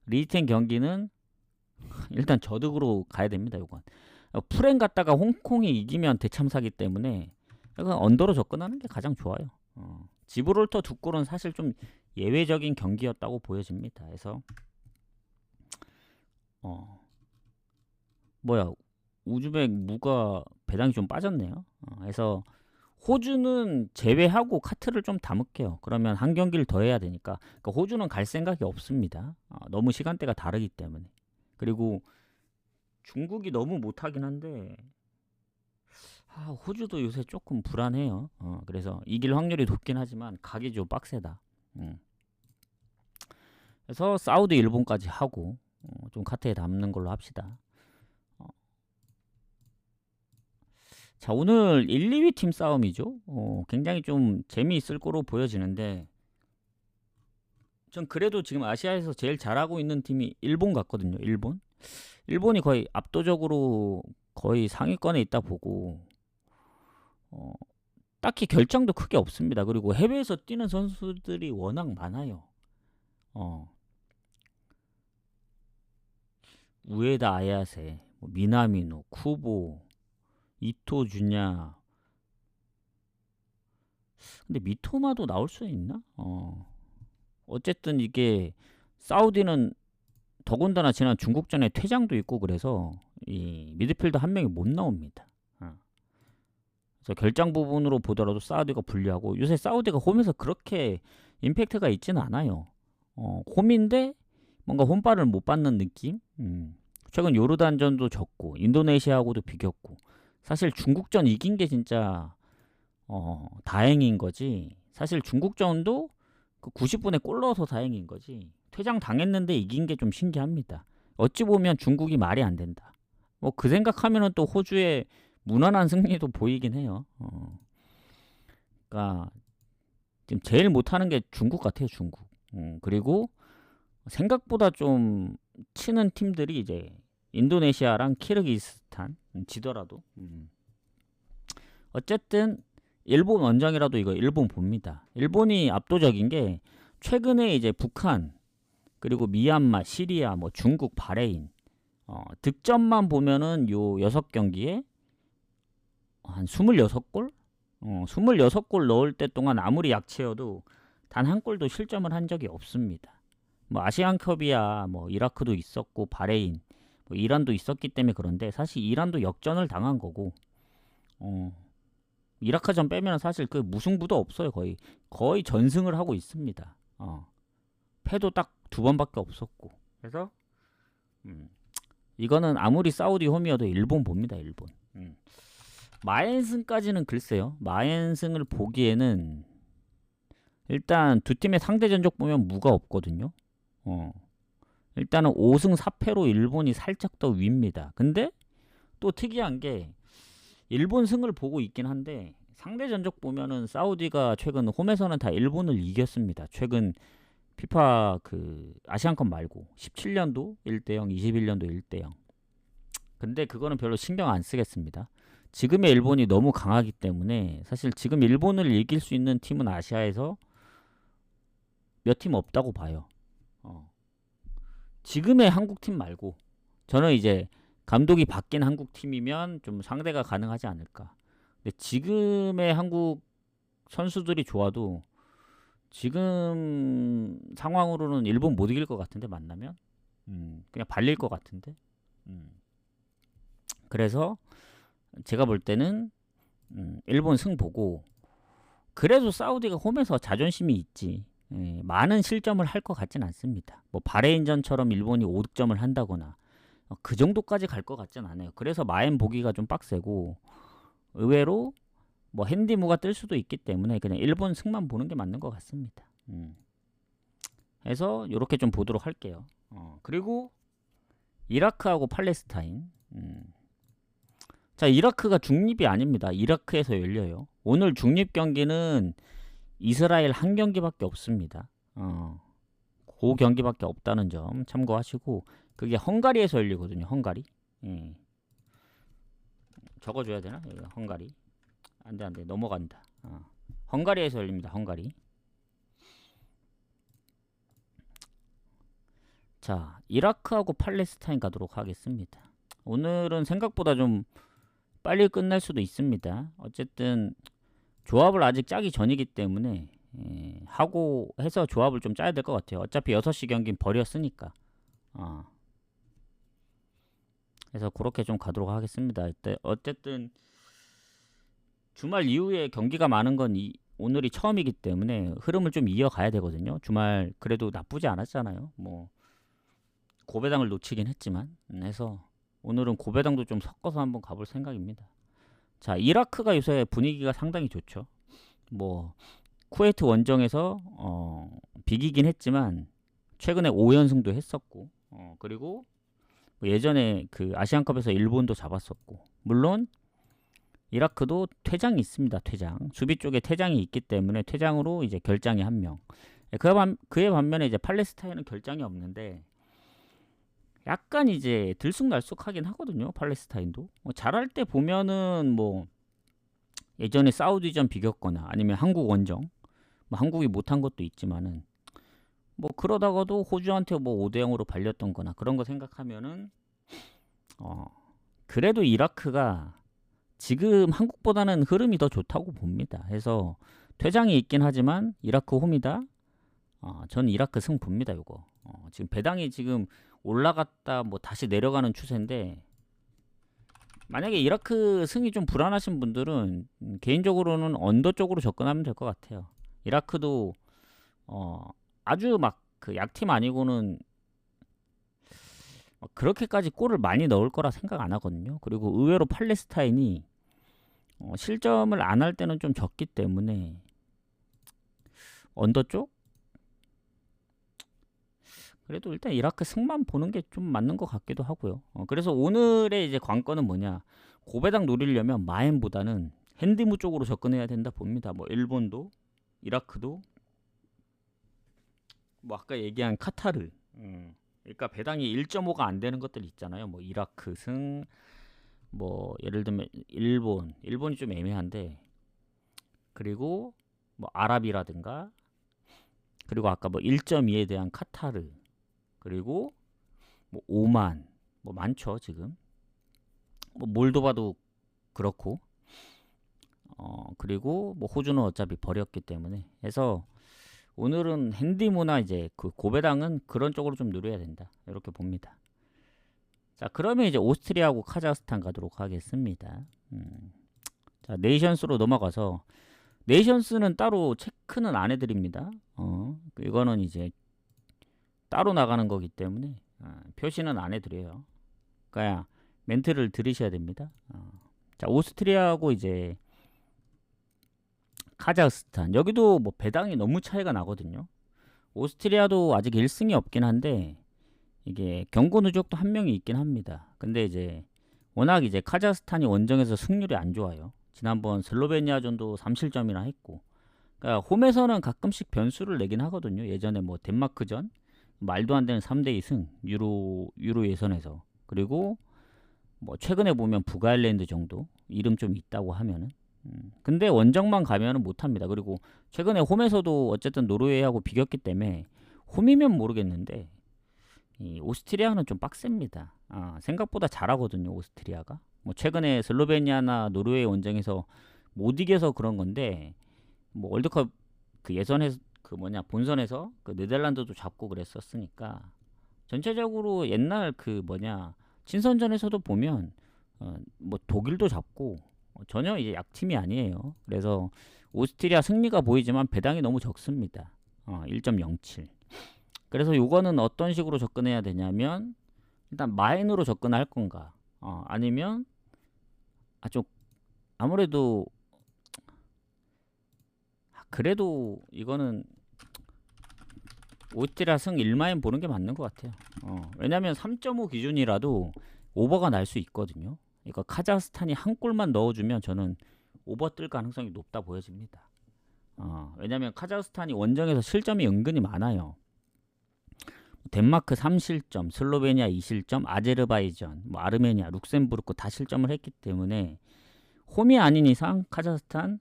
리히텐 경기는 일단 저득으로 가야 됩니다. 요건. 프렌 갔다가 홍콩이 이기면 대참사기 때문에 언더로 접근하는 게 가장 좋아요. 지브롤터 두 골은 사실 좀 예외적인 경기였다고 보여집니다. 그래서 우즈벡 무가 배당이 좀 빠졌네요. 그래서 호주는 제외하고 카트를 좀 담을게요. 그러면 한 경기를 더 해야 되니까. 그러니까 호주는 갈 생각이 없습니다. 너무 시간대가 다르기 때문에. 그리고 중국이 너무 못하긴 한데 호주도 요새 조금 불안해요. 그래서 이길 확률이 높긴 하지만 가기 좀 빡세다. 그래서 사우디 일본까지 하고 좀 카트에 담는 걸로 합시다. 자, 오늘 1, 2위 팀 싸움이죠. 굉장히 좀 재미있을 거로 보여지는데 전 그래도 지금 아시아에서 제일 잘하고 있는 팀이 일본 같거든요. 일본이 거의 압도적으로 거의 상위권에 있다 보고 딱히 결정도 크게 없습니다. 그리고 해외에서 뛰는 선수들이 워낙 많아요. 우에다 아야세, 미나미노, 쿠보, 이토 주냐. 근데 미토마도 나올 수 있나? 어쨌든 이게 사우디는 더군다나 지난 중국전에 퇴장도 있고 그래서 이 미드필더 한 명이 못 나옵니다. 그래서 결장 부분으로 보더라도 사우디가 불리하고 요새 사우디가 홈에서 그렇게 임팩트가 있지는 않아요. 홈인데 뭔가 홈발을 못 받는 느낌? 최근 요르단전도 졌고 인도네시아하고도 비겼고 사실 중국전 이긴 게 진짜 다행인 거지. 사실 중국전도 그 90분에 골 넣어서 다행인 거지. 퇴장 당했는데 이긴 게 좀 신기합니다. 어찌 보면 중국이 말이 안 된다. 뭐 그 생각하면은 또 호주의 무난한 승리도 보이긴 해요. 그러니까 지금 제일 못하는 게 중국 같아요. 중국. 그리고 생각보다 좀 치는 팀들이 이제 인도네시아랑 키르기스탄 지더라도 어쨌든 일본 원정이라도 이거 일본 봅니다. 일본이 압도적인 게 최근에 이제 북한 그리고 미얀마, 시리아, 뭐 중국, 바레인 득점만 보면은 요 6경기에 한 26골? 26골 넣을 때 동안 아무리 약체여도 단 한 골도 실점을 한 적이 없습니다. 뭐 아시안컵이야 뭐 이라크도 있었고 바레인, 뭐 이란도 있었기 때문에 그런데 사실 이란도 역전을 당한 거고 이라크전 빼면 사실 그 무승부도 없어요. 거의 전승을 하고 있습니다. 패도 딱 2번밖에 없었고 그래서 이거는 아무리 사우디 홈이어도 일본 봅니다. 일본. 마엔승까지는 글쎄요. 마엔승을 보기에는 일단 두 팀의 상대 전적 보면 무가 없거든요. 일단은 5승 4패로 일본이 살짝 더 위입니다. 근데 또 특이한 게 일본 승을 보고 있긴 한데 상대 전적 보면은 사우디가 최근 홈에서는 다 일본을 이겼습니다. 최근 피파 그 아시안컵 말고 17년도 1대0, 21년도 1대0. 근데 그거는 별로 신경 안 쓰겠습니다. 지금의 일본이 너무 강하기 때문에 사실 지금 일본을 이길 수 있는 팀은 아시아에서 몇 팀 없다고 봐요. 지금의 한국 팀 말고 저는 이제 감독이 바뀐 한국 팀이면 좀 상대가 가능하지 않을까. 근데 지금의 한국 선수들이 좋아도 지금 상황으로는 일본 못 이길 것 같은데 만나면 그냥 발릴 것 같은데. 그래서 제가 볼 때는 일본 승 보고 그래도 사우디가 홈에서 자존심이 있지. 많은 실점을 할 것 같진 않습니다. 뭐 바레인전처럼 일본이 5득점을 한다거나 그 정도까지 갈 것 같진 않아요. 그래서 마엔 보기가 좀 빡세고 의외로 뭐 핸디무가 뜰 수도 있기 때문에 그냥 일본 승만 보는 게 맞는 것 같습니다. 해서 이렇게 좀 보도록 할게요. 그리고 이라크하고 팔레스타인. 자, 이라크가 중립이 아닙니다. 이라크에서 열려요. 오늘 중립 경기는 이스라엘 한 경기밖에 없습니다. 그 경기밖에 없다는 점 참고하시고 그게 헝가리에서 열리거든요. 헝가리. 적어줘야 되나? 헝가리. 안돼 넘어간다. 헝가리에서 열립니다. 헝가리. 자, 이라크하고 팔레스타인 가도록 하겠습니다. 오늘은 생각보다 좀 빨리 끝날 수도 있습니다. 어쨌든 조합을 아직 짜기 전이기 때문에 하고 해서 조합을 좀 짜야 될 것 같아요. 어차피 6시 경기는 버렸으니까. 그래서 그렇게 좀 가도록 하겠습니다. 어쨌든 주말 이후에 경기가 많은 건 오늘이 처음이기 때문에 흐름을 좀 이어가야 되거든요. 주말 그래도 나쁘지 않았잖아요. 뭐 고배당을 놓치긴 했지만 해서 오늘은 고배당도 좀 섞어서 한번 가볼 생각입니다. 자, 이라크가 요새 분위기가 상당히 좋죠. 뭐 쿠웨이트 원정에서 비기긴 했지만 최근에 5연승도 했었고 그리고 예전에 그 아시안컵에서 일본도 잡았었고 물론 이라크도 퇴장이 있습니다. 퇴장. 수비 쪽에 퇴장이 있기 때문에 퇴장으로 이제 결장이 한 명. 그에 반면에 이제 팔레스타인은 결장이 없는데 약간 이제 들쑥날쑥하긴 하거든요. 팔레스타인도. 잘할 때 보면은 뭐 예전에 사우디전 비겼거나 아니면 한국 원정. 뭐 한국이 못한 것도 있지만은 뭐 그러다가도 호주한테 뭐 5대0으로 발렸던 거나 그런 거 생각하면은 그래도 이라크가 지금 한국보다는 흐름이 더 좋다고 봅니다. 해서 퇴장이 있긴 하지만 이라크 홈이다. 저는 이라크 승 봅니다. 요거. 지금 배당이 지금 올라갔다 뭐 다시 내려가는 추세인데 만약에 이라크 승이 좀 불안하신 분들은 개인적으로는 언더 쪽으로 접근하면 될 것 같아요. 이라크도 아주 막 그 약팀 아니고는 그렇게까지 골을 많이 넣을 거라 생각 안 하거든요. 그리고 의외로 팔레스타인이 실점을 안 할 때는 좀 적기 때문에 언더 쪽? 그래도 일단 이라크 승만 보는 게 좀 맞는 것 같기도 하고요. 그래서 오늘의 이제 관건은 뭐냐? 고배당 노리려면 마엔보다는 핸디무 쪽으로 접근해야 된다 봅니다. 뭐 일본도, 이라크도, 뭐 아까 얘기한 카타르. 그러니까 배당이 1.5가 안 되는 것들 있잖아요. 뭐 이라크 승, 뭐 예를 들면 일본이 좀 애매한데 그리고 뭐 아랍이라든가 그리고 아까 뭐 1.2에 대한 카타르 그리고 뭐 오만 뭐 많죠 지금 뭐 몰도바도 그렇고 그리고 뭐 호주는 어차피 버렸기 때문에 해서 오늘은 핸디무나 이제 그 고배당은 그런 쪽으로 좀 누려야 된다 이렇게 봅니다. 자, 그러면 이제 오스트리아하고 카자흐스탄 가도록 하겠습니다. 자, 네이션스로 넘어가서 네이션스는 따로 체크는 안 해드립니다. 이거는 이제 따로 나가는 거기 때문에 표시는 안 해드려요. 그러니까 멘트를 들으셔야 됩니다. 자, 오스트리아하고 이제 카자흐스탄 여기도 뭐 배당이 너무 차이가 나거든요. 오스트리아도 아직 1승이 없긴 한데 이게 경고 누적도 한 명이 있긴 합니다. 근데 이제 워낙 이제 카자흐스탄이 원정에서 승률이 안 좋아요. 지난번 슬로베니아전도 3실점이나 했고 그러니까 홈에서는 가끔씩 변수를 내긴 하거든요. 예전에 뭐 덴마크전 말도 안 되는 3대2 승 유로 예선에서. 그리고 뭐 최근에 보면 북아일랜드 정도 이름 좀 있다고 하면은 근데 원정만 가면은 못합니다. 그리고 최근에 홈에서도 어쨌든 노르웨이하고 비겼기 때문에 홈이면 모르겠는데 이 오스트리아는 좀 빡셉니다. 생각보다 잘하거든요, 오스트리아가. 뭐 최근에 슬로베니아나 노르웨이 원정에서 못 이겨서 그런 건데 뭐 월드컵 그 예선에서 그 뭐냐 본선에서 그 네덜란드도 잡고 그랬었으니까 전체적으로 옛날 그 뭐냐 친선전에서도 보면 뭐 독일도 잡고 전혀 이제 약팀이 아니에요. 그래서 오스트리아 승리가 보이지만 배당이 너무 적습니다. 1.07. 그래서 요거는 어떤 식으로 접근해야 되냐면 일단 마인으로 접근할 건가 아니면 좀 아무래도 그래도 이거는 오스트리아 승 1마인 보는 게 맞는 것 같아요. 왜냐면 3.5 기준이라도 오버가 날 수 있거든요. 그러니까 카자흐스탄이 한 골만 넣어주면 저는 오버 뜰 가능성이 높다 보여집니다. 왜냐면 카자흐스탄이 원정에서 실점이 은근히 많아요. 덴마크 3실점, 슬로베니아 2실점, 아제르바이잔, 뭐 아르메니아, 룩셈부르크 다 실점을 했기 때문에 홈이 아닌 이상 카자흐스탄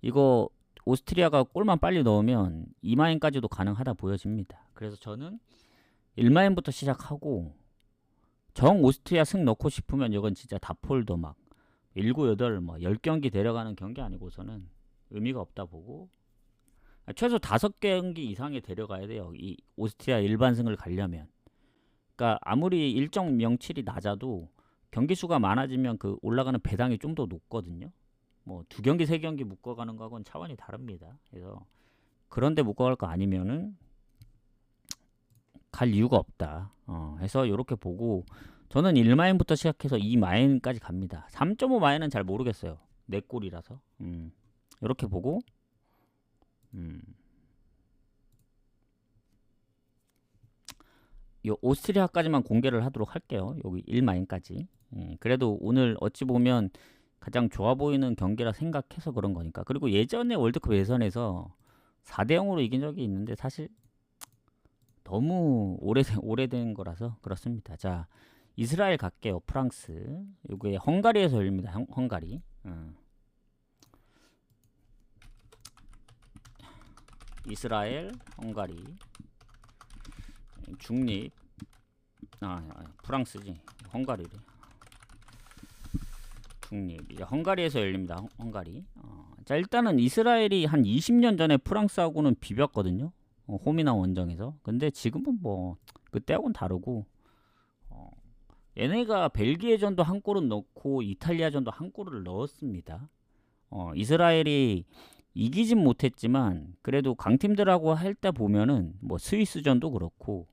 이거 오스트리아가 골만 빨리 넣으면 2마인까지도 가능하다 보여집니다. 그래서 저는 1마인부터 시작하고 정 오스트리아 승 넣고 싶으면 이건 진짜 다폴더 막 7, 8, 뭐 10경기 데려가는 경기 아니고서는 의미가 없다 보고 최소 5경기 이상에 데려가야 돼요. 이 오스트리아 일반승을 가려면. 그러니까 아무리 1.07이 낮아도 경기 수가 많아지면 그 올라가는 배당이 좀 더 높거든요. 뭐 2경기, 3경기 묶어가는 거하고는 차원이 다릅니다. 그래서 그런데 묶어갈 거 아니면은 갈 이유가 없다. 해서 이렇게 보고 저는 1마인부터 시작해서 2마인까지 갑니다. 3.5 마인은 잘 모르겠어요. 4골이라서. 이렇게 보고 요 오스트리아까지만 공개를 하도록 할게요. 여기 1마인까지. 그래도 오늘 어찌 보면 가장 좋아 보이는 경기라 생각해서 그런 거니까. 그리고 예전에 월드컵 예선에서 4대0으로 이긴 적이 있는데 사실 너무 오래된 거라서 그렇습니다. 자, 이스라엘 갈게요. 프랑스. 요게 헝가리에서 열립니다. 헝가리. 이스라엘, 헝가리. 중립. 프랑스지. 헝가리래. 중립. 이제 헝가리에서 열립니다. 헝가리. 자, 일단은 이스라엘이 한 20년 전에 프랑스하고는 비볐거든요. 홈이나 원정에서. 근데 지금은 뭐 그때하고는 다르고 얘네가 벨기에전도 한 골은 넣고 이탈리아전도 한 골을 넣었습니다. 이스라엘이 이기진 못했지만 그래도 강팀들하고 할 때 보면은 뭐 스위스전도 그렇고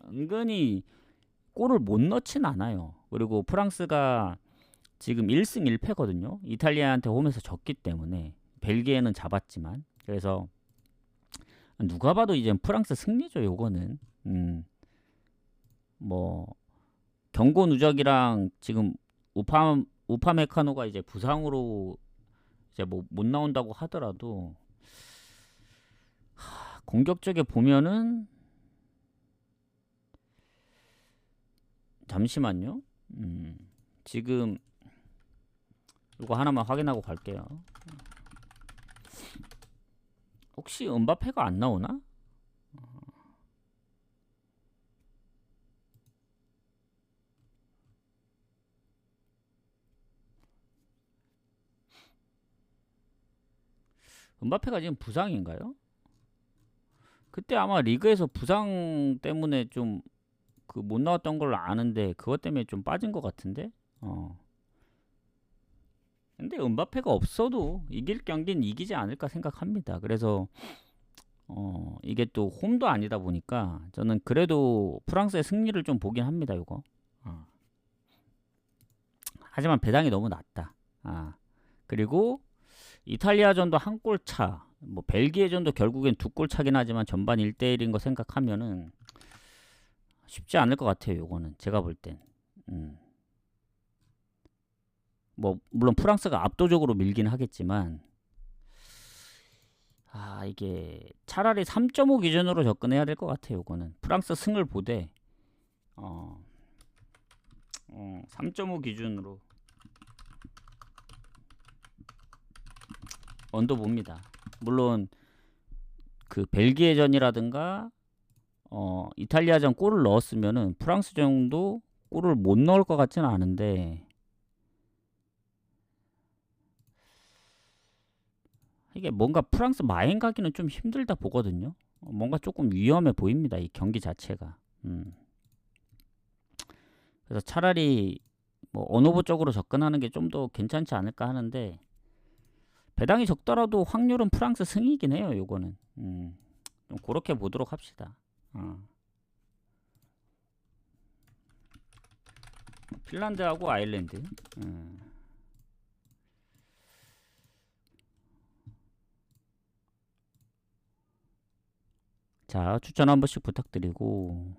은근히 골을 못 넣진 않아요. 그리고 프랑스가 지금 1승 1패거든요. 이탈리아한테 홈에서 졌기 때문에 벨기에는 잡았지만 그래서 누가 봐도 이제 프랑스 승리죠. 요거는 뭐 경고 누적이랑 지금 우파메카노가 이제 부상으로 이제 뭐 못 나온다고 하더라도 공격적에 보면은 잠시만요. 지금 이거 하나만 확인하고 갈게요. 혹시 은바페가 안 나오나? 은바페가 지금 부상인가요? 그때 아마 리그에서 부상 때문에 좀 그 못 나왔던 걸로 아는데 그것 때문에 좀 빠진 것 같은데. 근데 은바페가 없어도 이길 경기는 이기지 않을까 생각합니다. 그래서 이게 또 홈도 아니다 보니까 저는 그래도 프랑스의 승리를 좀 보긴 합니다. 이거. 하지만 배당이 너무 낮다. 그리고 이탈리아전도 한 골 차. 뭐 벨기에전도 결국엔 2골 차긴 하지만 전반 1대1인 거 생각하면은 쉽지 않을 것 같아요. 요거는 제가 볼 땐. 뭐 물론 프랑스가 압도적으로 밀긴 하겠지만 이게 차라리 3.5 기준으로 접근해야 될 것 같아요. 요거는 프랑스 승을 보되 3.5 기준으로 언더 봅니다. 물론 그 벨기에전이라든가 이탈리아전 골을 넣었으면은 프랑스전도 골을 못 넣을 것 같지는 않은데, 이게 뭔가 프랑스 마행 가기는 좀 힘들다 보거든요. 뭔가 조금 위험해 보입니다, 이 경기 자체가. 그래서 차라리 뭐 언오버 쪽으로 접근하는 게 좀 더 괜찮지 않을까 하는데, 배당이 적더라도 확률은 프랑스 승이긴 해요. 요거는 좀 그렇게 보도록 합시다. 핀란드하고 아일랜드. 자, 추천 한 번씩 부탁드리고.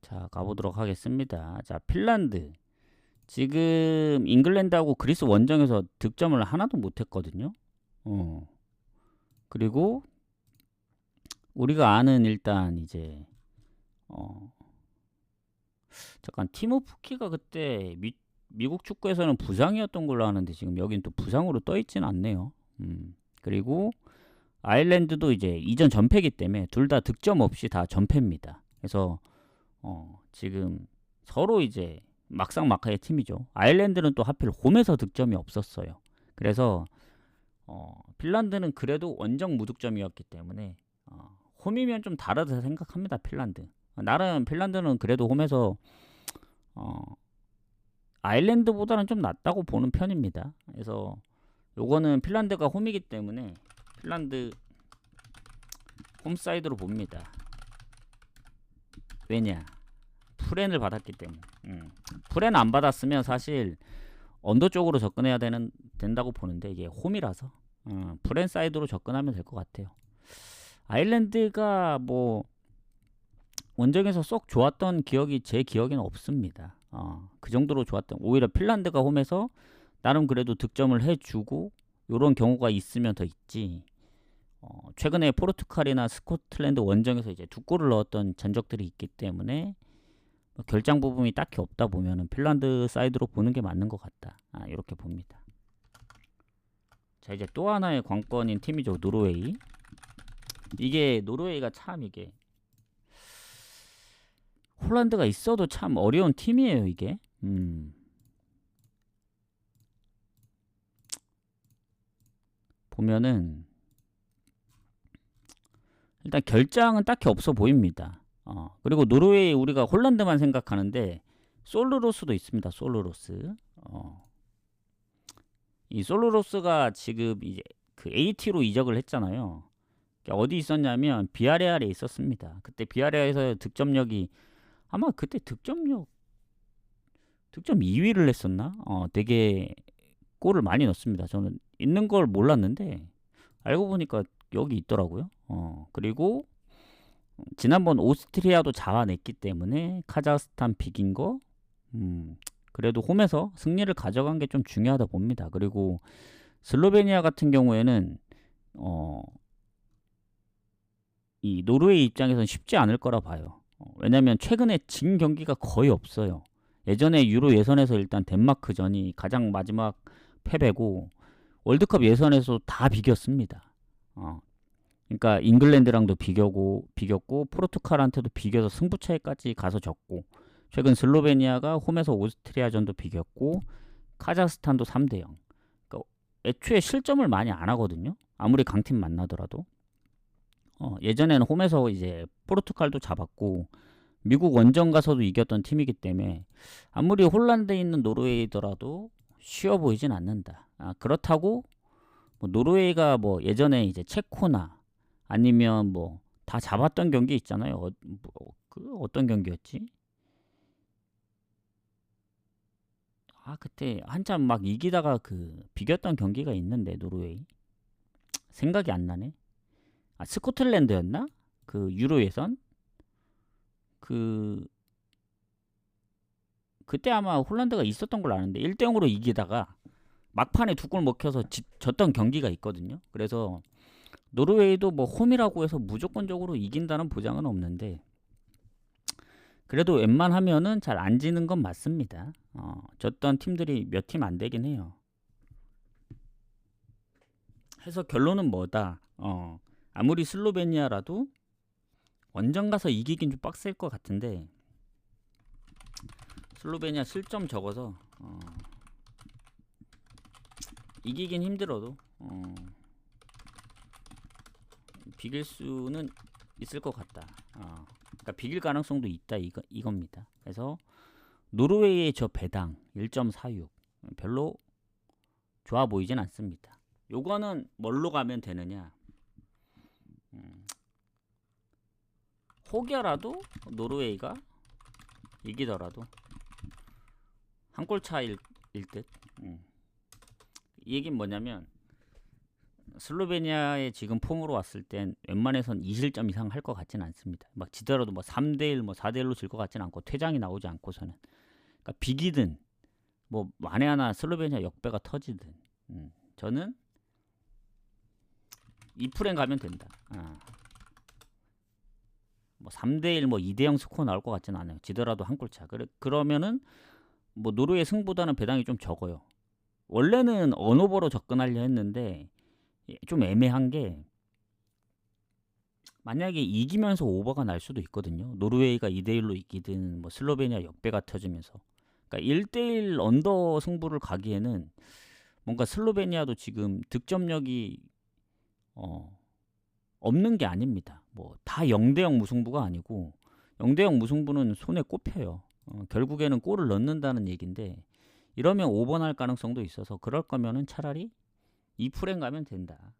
자, 가보도록 하겠습니다. 자, 핀란드. 지금 잉글랜드하고 그리스 원정에서 득점을 하나도 못했거든요. 그리고 우리가 아는 일단 이제 잠깐 티모 푸키가 그때 미국 축구에서는 부상이었던 걸로 아는데 지금 여긴 또 부상으로 떠있진 않네요. 그리고 아일랜드도 이제 이전 전패기 때문에 둘 다 득점 없이 다 전패입니다. 그래서 지금 서로 이제 막상막하의 팀이죠. 아일랜드는 또 하필 홈에서 득점이 없었어요. 그래서 핀란드는 그래도 원정 무득점이었기 때문에 홈이면 좀 다르다 생각합니다. 핀란드. 나름 핀란드는 그래도 홈에서 아일랜드보다는 좀 낫다고 보는 편입니다. 그래서 요거는 핀란드가 홈이기 때문에 핀란드 홈사이드로 봅니다. 왜냐? 프렌을 받았기 때문에. 프렌 안 받았으면 사실 언더 쪽으로 접근해야 된다고 보는데 이게 홈이라서 프렌 사이드로 접근하면 될 것 같아요. 아일랜드가 뭐 원정에서 쏙 좋았던 기억이 제 기억에는 없습니다. 그 정도로 좋았던, 오히려 핀란드가 홈에서 나름 그래도 득점을 해주고 요런 경우가 있으면 더 있지. 최근에 포르투갈이나 스코틀랜드 원정에서 이제 2골을 넣었던 전적들이 있기 때문에 결장 부분이 딱히 없다 보면은 핀란드 사이드로 보는 게 맞는 것 같다. 이렇게 봅니다. 자, 이제 또 하나의 관건인 팀이죠. 노르웨이. 이게 노르웨이가 참 이게 홀란드가 있어도 참 어려운 팀이에요. 이게 보면은 일단 결장은 딱히 없어 보입니다. 그리고 노르웨이 우리가 홀란드만 생각하는데 솔르로스도 있습니다. 솔르로스. 이 솔르로스가 지금 이제 그 AT로 이적을 했잖아요. 어디 있었냐면 비아레알에 있었습니다. 그때 비아레알에서 득점력이 아마 그때 득점 2위를 했었나? 되게 골을 많이 넣습니다. 저는 있는 걸 몰랐는데 알고 보니까 여기 있더라고요. 그리고 지난번 오스트리아도 잡아냈기 때문에 카자흐스탄 비긴 거 그래도 홈에서 승리를 가져간 게 좀 중요하다 봅니다. 그리고 슬로베니아 같은 경우에는 이 노르웨이 입장에서는 쉽지 않을 거라 봐요. 왜냐면 최근에 진 경기가 거의 없어요. 예전에 유로 예선에서 일단 덴마크전이 가장 마지막 패배고 월드컵 예선에서 다 비겼습니다. 그러니까 잉글랜드랑도 비겼고 포르투갈한테도 비겨서 승부차이까지 가서 졌고, 최근 슬로베니아가 홈에서 오스트리아전도 비겼고 카자흐스탄도 3대0. 그러니까 애초에 실점을 많이 안 하거든요. 아무리 강팀 만나더라도. 예전에는 홈에서 이제 포르투갈도 잡았고 미국 원정 가서도 이겼던 팀이기 때문에 아무리 홀란드에 있는 노르웨이더라도 쉬워 보이진 않는다. 그렇다고 뭐 노르웨이가 뭐 예전에 이제 체코나 아니면 뭐 다 잡았던 경기 있잖아요. 그 어떤 경기였지? 그때 한참 막 이기다가 그 비겼던 경기가 있는데 노르웨이 생각이 안 나네. 스코틀랜드였나? 그 유로 예선? 그 그때 아마 홀란드가 있었던 걸로 아는데 1대0으로 이기다가 막판에 두 골 먹혀서 졌던 경기가 있거든요. 그래서 노르웨이도 뭐 홈이라고 해서 무조건적으로 이긴다는 보장은 없는데 그래도 웬만하면은 잘 안 지는 건 맞습니다. 졌던 팀들이 몇 팀 안 되긴 해요. 해서 결론은 뭐다. 아무리 슬로베니아라도 원정 가서 이기긴 좀 빡셀 것 같은데 슬로베니아 실점 적어서 이기긴 힘들어도 비길 수는 있을 것 같다. 그러니까 비길 가능성도 있다 이겁니다. 그래서 노르웨이의 저 배당 1.46 별로 좋아 보이진 않습니다. 요거는 뭘로 가면 되느냐? 혹여라도 노르웨이가 이기더라도 한 골 차일 듯. 이 얘기는 뭐냐면 슬로베니아의 지금 폼으로 왔을 땐 웬만해선 2실점 이상 할 것 같지는 않습니다. 막 지더라도 뭐 3대1 뭐 4대1로 질 것 같지는 않고 퇴장이 나오지 않고서는 그러니까 비기든 뭐 만에 하나 슬로베니아 역배가 터지든 저는 2프랭 가면 된다. 뭐 3대1 뭐 2대0 스코어 나올 것 같지는 않아요. 지더라도 한 골 차. 그러면은 뭐 노르웨이 승보다는 배당이 좀 적어요. 원래는 언오버로 접근하려 했는데 좀 애매한 게 만약에 이기면서 오버가 날 수도 있거든요. 노르웨이가 2대1로 이기든 뭐 슬로베니아 역배가 터지면서 그러니까 1대1 언더 승부를 가기에는 뭔가 슬로베니아도 지금 득점력이 없는 게 아닙니다. 뭐 다 0대0 무승부가 아니고 0대0 무승부는 손에 꼽혀요. 결국에는 골을 넣는다는 얘기인데 이러면 5번 할 가능성도 있어서 그럴 거면은 차라리 2프랭 가면 된다.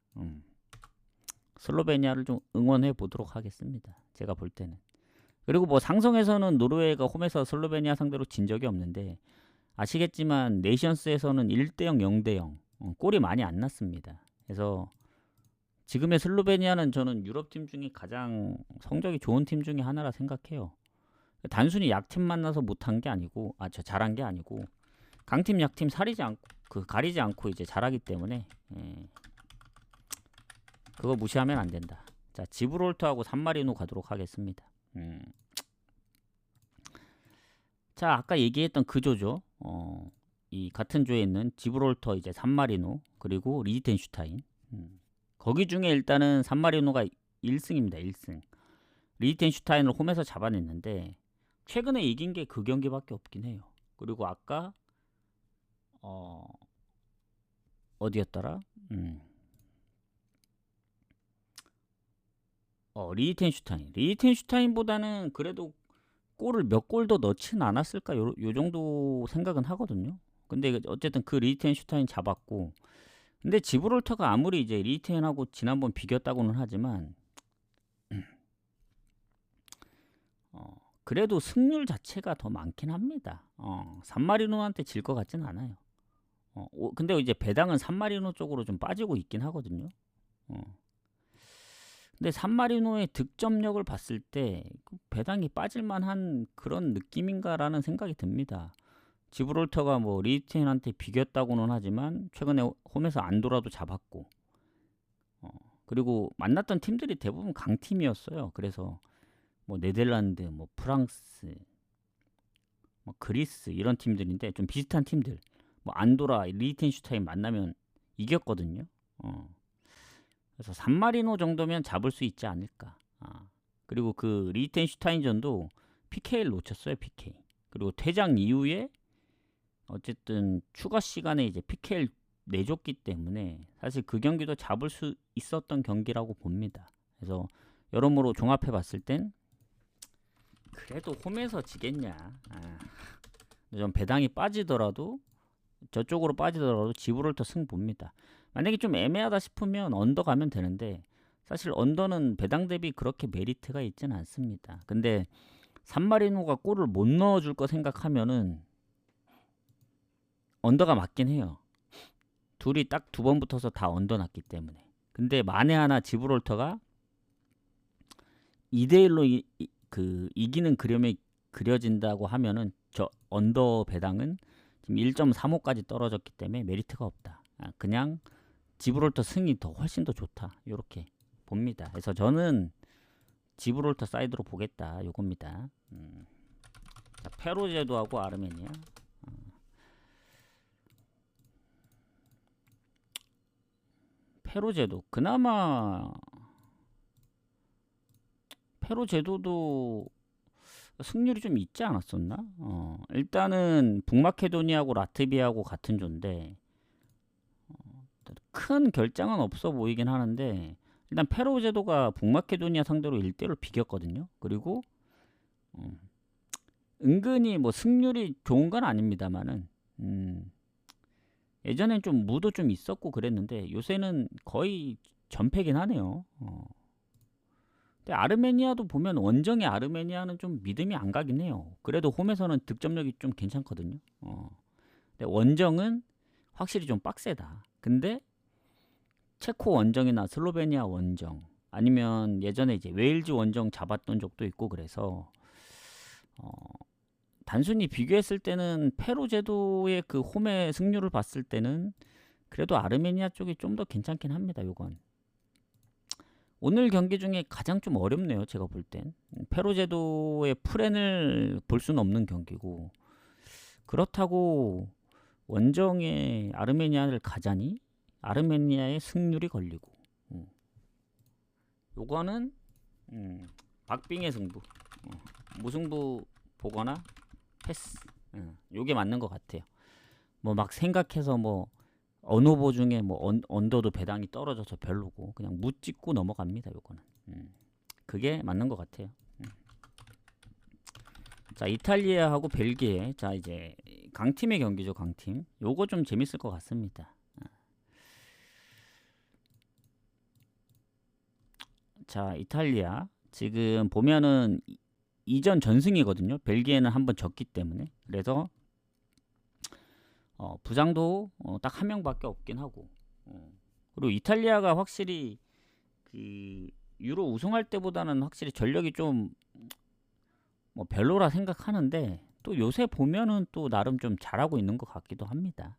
슬로베니아를 좀 응원해 보도록 하겠습니다. 제가 볼 때는. 그리고 뭐 상성에서는 노르웨이가 홈에서 슬로베니아 상대로 진 적이 없는데 아시겠지만 네이션스에서는 1대0, 0대0 골이 많이 안 났습니다. 그래서 지금의 슬로베니아는 저는 유럽팀 중에 가장 성적이 좋은 팀 중에 하나라 생각해요. 단순히 약팀 만나서 못한 게 아니고 잘한 게 아니고 강팀 약팀 가리지 않고 이제 잘하기 때문에 그거 무시하면 안 된다. 자, 지브롤터하고 산마리노 가도록 하겠습니다. 자, 아까 얘기했던 그 조죠. 이 같은 조에 있는 지브롤터 이제 산마리노 그리고 리히텐슈타인. 거기 중에 일단은 산마리노가 1승입니다. 1승. 리히텐슈타인을 홈에서 잡아냈는데 최근에 이긴 게 그 경기밖에 없긴 해요. 그리고 아까 어디였더라? 리히텐슈타인보다는 그래도 골을 몇 골 더 넣진 않았을까 요 정도 생각은 하거든요. 근데 어쨌든 그 리히텐슈타인 잡았고 근데 지브롤터가 아무리 이제 리히텐하고 지난번 비겼다고는 하지만 그래도 승률 자체가 더 많긴 합니다. 산마리노한테 질 것 같진 않아요. 근데 이제 배당은 산마리노 쪽으로 좀 빠지고 있긴 하거든요. 근데 산마리노의 득점력을 봤을 때 배당이 빠질만한 그런 느낌인가라는 생각이 듭니다. 지브롤터가 뭐 리히텐한테 비겼다고는 하지만 최근에 홈에서 안도라도 잡았고 그리고 만났던 팀들이 대부분 강팀이었어요. 그래서 뭐 네덜란드, 뭐 프랑스, 뭐 그리스 이런 팀들인데 좀 비슷한 팀들 뭐 안도라, 리히텐슈타인 만나면 이겼거든요. 그래서 산마리노 정도면 잡을 수 있지 않을까. 그리고 그 리히텐슈타인전도 PK를 놓쳤어요. PK. 그리고 퇴장 이후에 어쨌든 추가 시간에 이제 PK를 내줬기 때문에 사실 그 경기도 잡을 수 있었던 경기라고 봅니다. 그래서 여러모로 종합해 봤을 땐 그래도 홈에서 지겠냐. 좀 배당이 빠지더라도 저쪽으로 빠지더라도 지브롤터 승 봅니다. 만약에 좀 애매하다 싶으면 언더 가면 되는데 사실 언더는 배당 대비 그렇게 메리트가 있지는 않습니다. 근데 산마리노가 골을 못 넣어줄 거 생각하면은 언더가 맞긴 해요. 둘이 딱 2번 붙어서 다 언더 났기 때문에. 근데 만에 하나 지브롤터가 2대1로 그 이기는 그림이 그려진다고 하면은 저 언더 배당은 지금 1.35까지 떨어졌기 때문에 메리트가 없다. 그냥 지브롤터 승이 더 훨씬 더 좋다. 이렇게 봅니다. 그래서 저는 지브롤터 사이드로 보겠다. 요겁니다. 자, 페루 제도하고 아르메니아. 페루 제도 그나마 페루 제도도 승률이 좀 있지 않았었나? 일단은 북마케도니아하고 라트비아하고 같은 조인데 큰 결장은 없어 보이긴 하는데 일단 페루 제도가 북마케도니아 상대로 1대1로 비겼거든요. 그리고 은근히 뭐 승률이 좋은 건 아닙니다만은 예전엔 좀 무도 좀 있었고 그랬는데 요새는 거의 전패긴 하네요. 근데 아르메니아도 보면 원정의 아르메니아는 좀 믿음이 안 가긴 해요. 그래도 홈에서는 득점력이 좀 괜찮거든요. 근데 원정은 확실히 좀 빡세다. 근데 체코 원정이나 슬로베니아 원정 아니면 예전에 이제 웨일즈 원정 잡았던 적도 있고 그래서 단순히 비교했을 때는 페루 제도의 그 홈의 승률을 봤을 때는 그래도 아르메니아 쪽이 좀 더 괜찮긴 합니다. 요건 오늘 경기 중에 가장 좀 어렵네요. 제가 볼 땐 페루 제도의 프렌을 볼 수는 없는 경기고 그렇다고 원정에 아르메니아를 가자니 아르메니아의 승률이 걸리고 요거는 박빙의 승부 무승부 보거나 패스 요게 맞는 것 같아요. 뭐 막 생각해서 뭐 어느 후보 중에 뭐 언더도 배당이 떨어져서 별로고 그냥 무 찍고 넘어갑니다. 요거는 그게 맞는 것 같아요. 자 이탈리아하고 벨기에 자 이제 강팀의 경기죠. 강팀 요거 좀 재밌을 것 같습니다. 자 이탈리아 지금 보면은 이전 전승이거든요. 벨기에는 한번 졌기 때문에 그래서 부상도 딱 한 명밖에 없긴 하고 그리고 이탈리아가 확실히 그 유로 우승할 때보다는 확실히 전력이 좀 뭐 별로라 생각하는데 또 요새 보면은 또 나름 좀 잘하고 있는 것 같기도 합니다.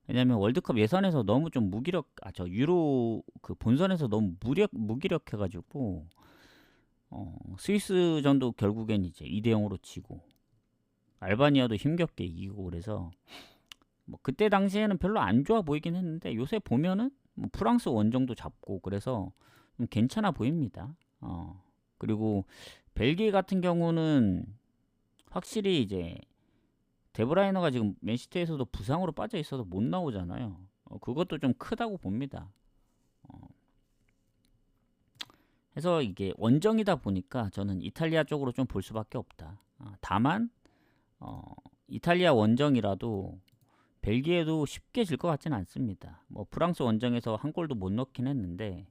왜냐면 월드컵 예선에서 너무 좀 저 유로 그 본선에서 너무 무기력해가지고 스위스전도 결국엔 이제 2대0으로 지고 알바니아도 힘겹게 이기고 그래서 뭐 그때 당시에는 별로 안 좋아 보이긴 했는데 요새 보면은 뭐 프랑스 원정도 잡고 그래서 좀 괜찮아 보입니다. 그리고 벨기에 같은 경우는 확실히 이제 데브라이너가 지금 맨시티에서도 부상으로 빠져 있어서 못 나오잖아요. 그것도 좀 크다고 봅니다. 그래서 이게 원정이다 보니까 저는 이탈리아 쪽으로 좀 볼 수밖에 없다. 다만 이탈리아 원정이라도 벨기에도 쉽게 질 것 같지는 않습니다. 뭐 프랑스 원정에서 한 골도 못 넣긴 했는데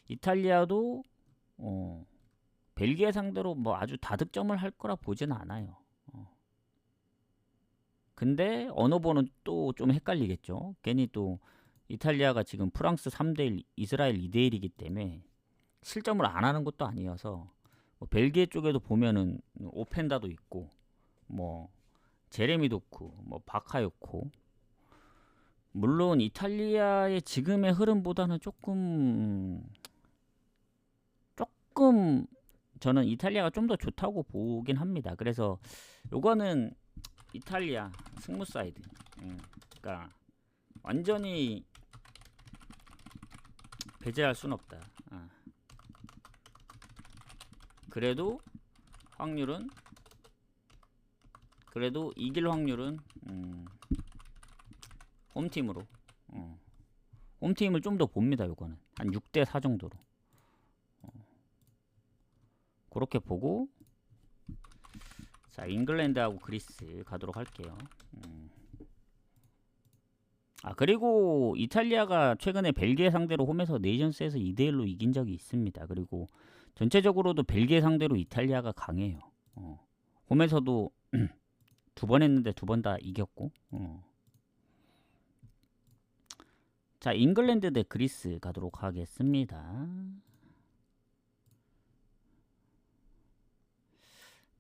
이탈리아도 벨기에 상대로 뭐 아주 다득점을 할 거라 보지는 않아요. 근데 언어보는 또 좀 헷갈리겠죠. 괜히 또 이탈리아가 지금 프랑스 3대1, 이스라엘 2대1이기 때문에 실점을 안 하는 것도 아니어서 뭐 벨기에 쪽에도 보면은 오펜다도 있고 뭐 제레미 도쿠, 뭐 바카요코 물론 이탈리아의 지금의 흐름보다는 조금 저는 이탈리아가 좀 더 좋다고 보긴 합니다. 그래서 요거는 이탈리아 승무 사이드. 그러니까 완전히 배제할 순 없다. 그래도 확률은 그래도 이길 확률은 홈팀으로 홈팀을 좀 더 봅니다. 요거는 한 6대4 정도로 그렇게 보고 자 잉글랜드하고 그리스 가도록 할게요. 그리고 이탈리아가 최근에 벨기에 상대로 홈에서 네이션스에서 2대1로 이긴 적이 있습니다. 그리고 전체적으로도 벨기에 상대로 이탈리아가 강해요. 홈에서도 두 번 했는데 두 번 다 이겼고 자 잉글랜드 대 그리스 가도록 하겠습니다.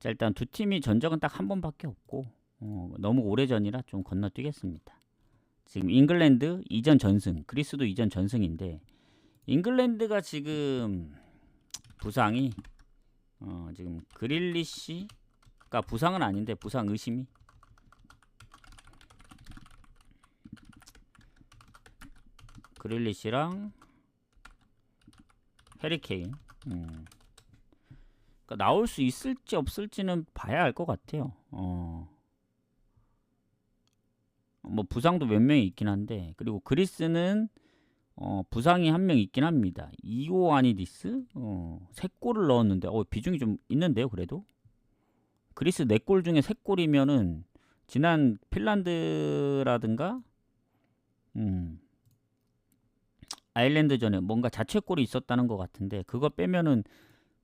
자, 일단 두 팀이 전적은 딱 한 번밖에 없고 너무 오래전이라 좀 건너뛰겠습니다. 지금 잉글랜드 이전 전승, 그리스도 이전 전승인데 잉글랜드가 지금 부상이 지금 그릴리시가 부상은 아닌데 부상 의심이 그릴리시랑 해리케인 그러니까 나올 수 있을지 없을지는 봐야 알 것 같아요. 뭐 부상도 몇 명이 있긴 한데 그리고 그리스는 부상이 한 명 있긴 합니다. 이오아니디스 3골을 넣었는데 비중이 좀 있는데요. 그래도 그리스 4골 중에 3골이면은 지난 핀란드라든가 아일랜드전에 뭔가 자책골이 있었다는 것 같은데 그거 빼면은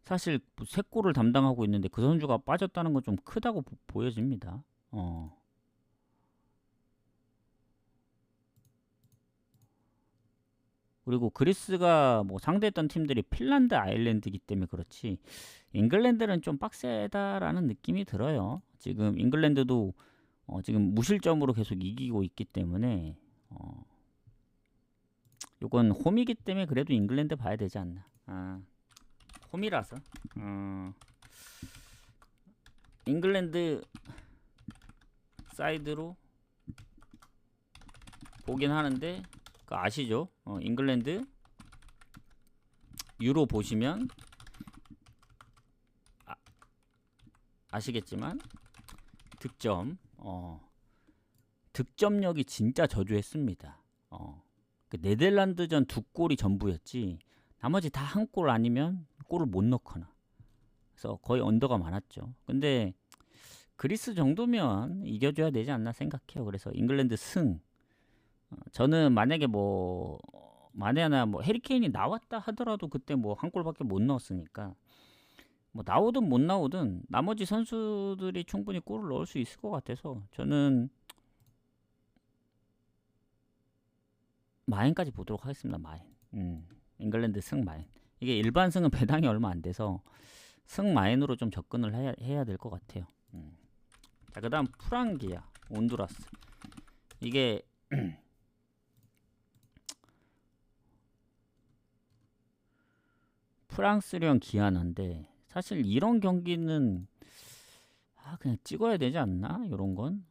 사실 3골을 담당하고 있는데 그 선수가 빠졌다는 건 좀 크다고 보여집니다. 그리고 그리스가 뭐 상대했던 팀들이 핀란드, 아일랜드이기 때문에 그렇지 잉글랜드는 좀 빡세다라는 느낌이 들어요. 지금 잉글랜드도 지금 무실점으로 계속 이기고 있기 때문에 이건 홈이기 때문에 그래도 잉글랜드 봐야 되지 않나. 홈이라서 잉글랜드 사이드로 보긴 하는데 아시죠? 잉글랜드 유로 보시면 아시겠지만 득점력이 진짜 저조했습니다. 그 네덜란드전 2골이 전부였지 나머지 다 한 골 아니면 골을 못 넣거나 그래서 거의 언더가 많았죠. 근데 그리스 정도면 이겨줘야 되지 않나 생각해요. 그래서 잉글랜드 승. 저는 만약에 만에나 해리케인이 나왔다 하더라도 그때 한 골밖에 못 넣었으니까 나오든 못 나오든 나머지 선수들이 충분히 골을 넣을 수 있을 것 같아서 저는 마인까지 보도록 하겠습니다. 마인. 잉글랜드 승 마인. 이게 일반 승은 배당이 얼마 안 돼서 승 마인으로 좀 접근을 해야 될 것 같아요. 자, 그다음 프랑기아, 온두라스. 이게 프랑스령 기아나인데 사실 이런 경기는 그냥 찍어야 되지 않나? 이런 건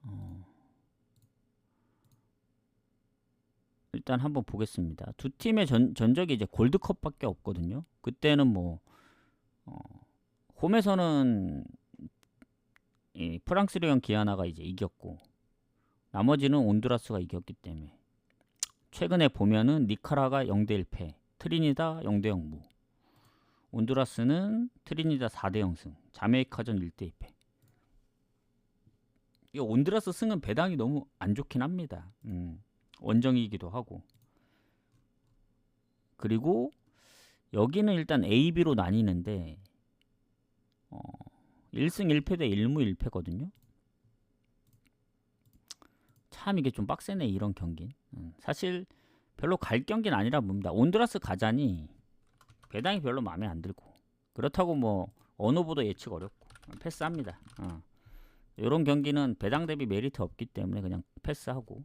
일단 한번 보겠습니다. 두 팀의 전적이 이제 골드컵밖에 없거든요. 그때는 홈에서는 이 프랑스령 기아나가 이제 이겼고 나머지는 온두라스가 이겼기 때문에 최근에 보면은 니카라가 0대 1패, 트리니다 0대 0무, 온두라스는 트리니다 4대 0승, 자메이카전 1대 2패. 이 온두라스 승은 배당이 너무 안 좋긴 합니다. 원정이기도 하고. 그리고 여기는 일단 A, B로 나뉘는데 1승 1패 대 1무 1패거든요. 참 이게 좀 빡세네 이런 경기. 사실 별로 갈 경기는 아니라 봅니다. 온두라스 가자니 배당이 별로 마음에 안 들고 그렇다고 언어보다 예측 어렵고 패스합니다. 이런 경기는 배당 대비 메리트 없기 때문에 그냥 패스하고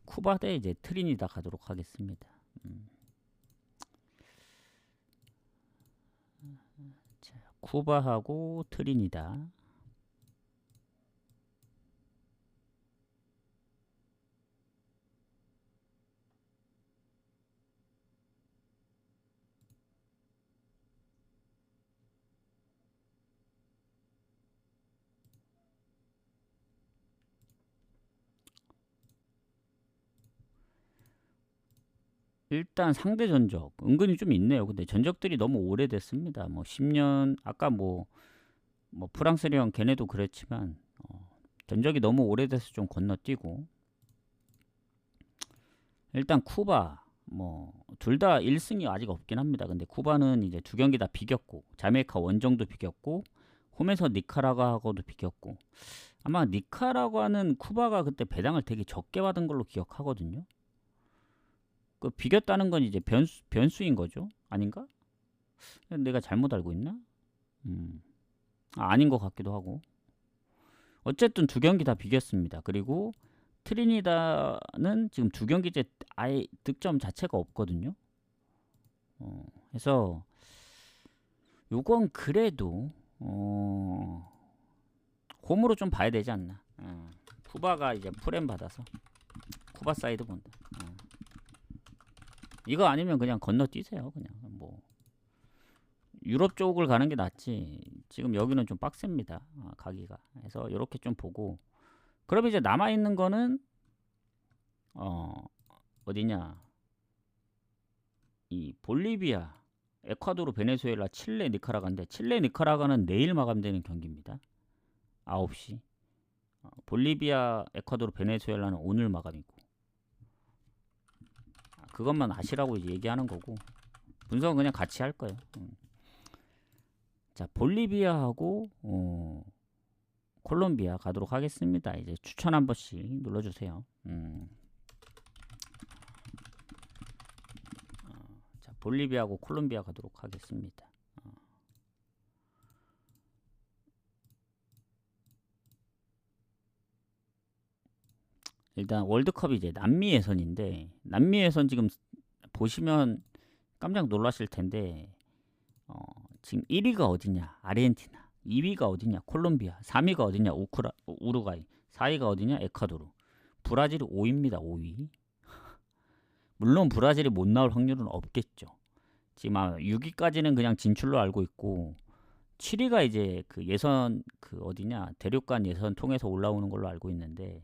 쿠바 대 이제 트리니다 가도록 하겠습니다. 자, 쿠바하고 트리니다. 일단 상대 전적 은근히 좀 있네요. 근데 전적들이 너무 오래됐습니다. 10년 아까 프랑스령 걔네도 그랬지만 전적이 너무 오래돼서 좀 건너뛰고 일단 쿠바 둘 다 1승이 아직 없긴 합니다. 근데 쿠바는 이제 두 경기 다 비겼고 자메이카 원정도 비겼고 홈에서 니카라과하고도 비겼고 아마 니카라과는 쿠바가 그때 배당을 되게 적게 받은 걸로 기억하거든요. 그 비겼다는 건 이제 변수인 거죠. 아닌가? 내가 잘못 알고 있나? 아닌 것 같기도 하고. 어쨌든 두 경기 다 비겼습니다. 그리고 트리니다는 지금 두 경기째 아예 득점 자체가 없거든요. 그래서 요건 그래도 홈으로 좀 봐야 되지 않나. 쿠바가 이제 프렘 받아서 쿠바 사이드 본다. 이거 아니면 그냥 건너뛰세요. 그냥 뭐 유럽 쪽을 가는 게 낫지. 지금 여기는 좀 빡셉니다. 가기가. 그래서 이렇게 좀 보고. 그럼 이제 남아 있는 거는 어디냐? 이 볼리비아, 에콰도르, 베네수엘라, 칠레, 니카라과인데 칠레, 니카라과는 내일 마감되는 경기입니다. 9시. 볼리비아, 에콰도르, 베네수엘라는 오늘 마감이고. 그것만 아시라고 이제 얘기하는 거고. 분석은 그냥 같이 할 거예요. 자, 볼리비아하고 콜롬비아 가도록 하겠습니다. 이제 추천 한 번씩 눌러주세요. 자, 볼리비아하고 콜롬비아 가도록 하겠습니다. 일단 월드컵이 이제 남미 예선인데 남미 예선 지금 보시면 깜짝 놀라실 텐데 지금 1위가 어디냐? 아르헨티나. 2위가 어디냐? 콜롬비아. 3위가 어디냐? 우루과이. 4위가 어디냐? 에콰도르. 브라질이 5위입니다. 5위. 물론 브라질이 못 나올 확률은 없겠죠. 지금 6위까지는 그냥 진출로 알고 있고 7위가 이제 그 예선 그 어디냐? 대륙간 예선 통해서 올라오는 걸로 알고 있는데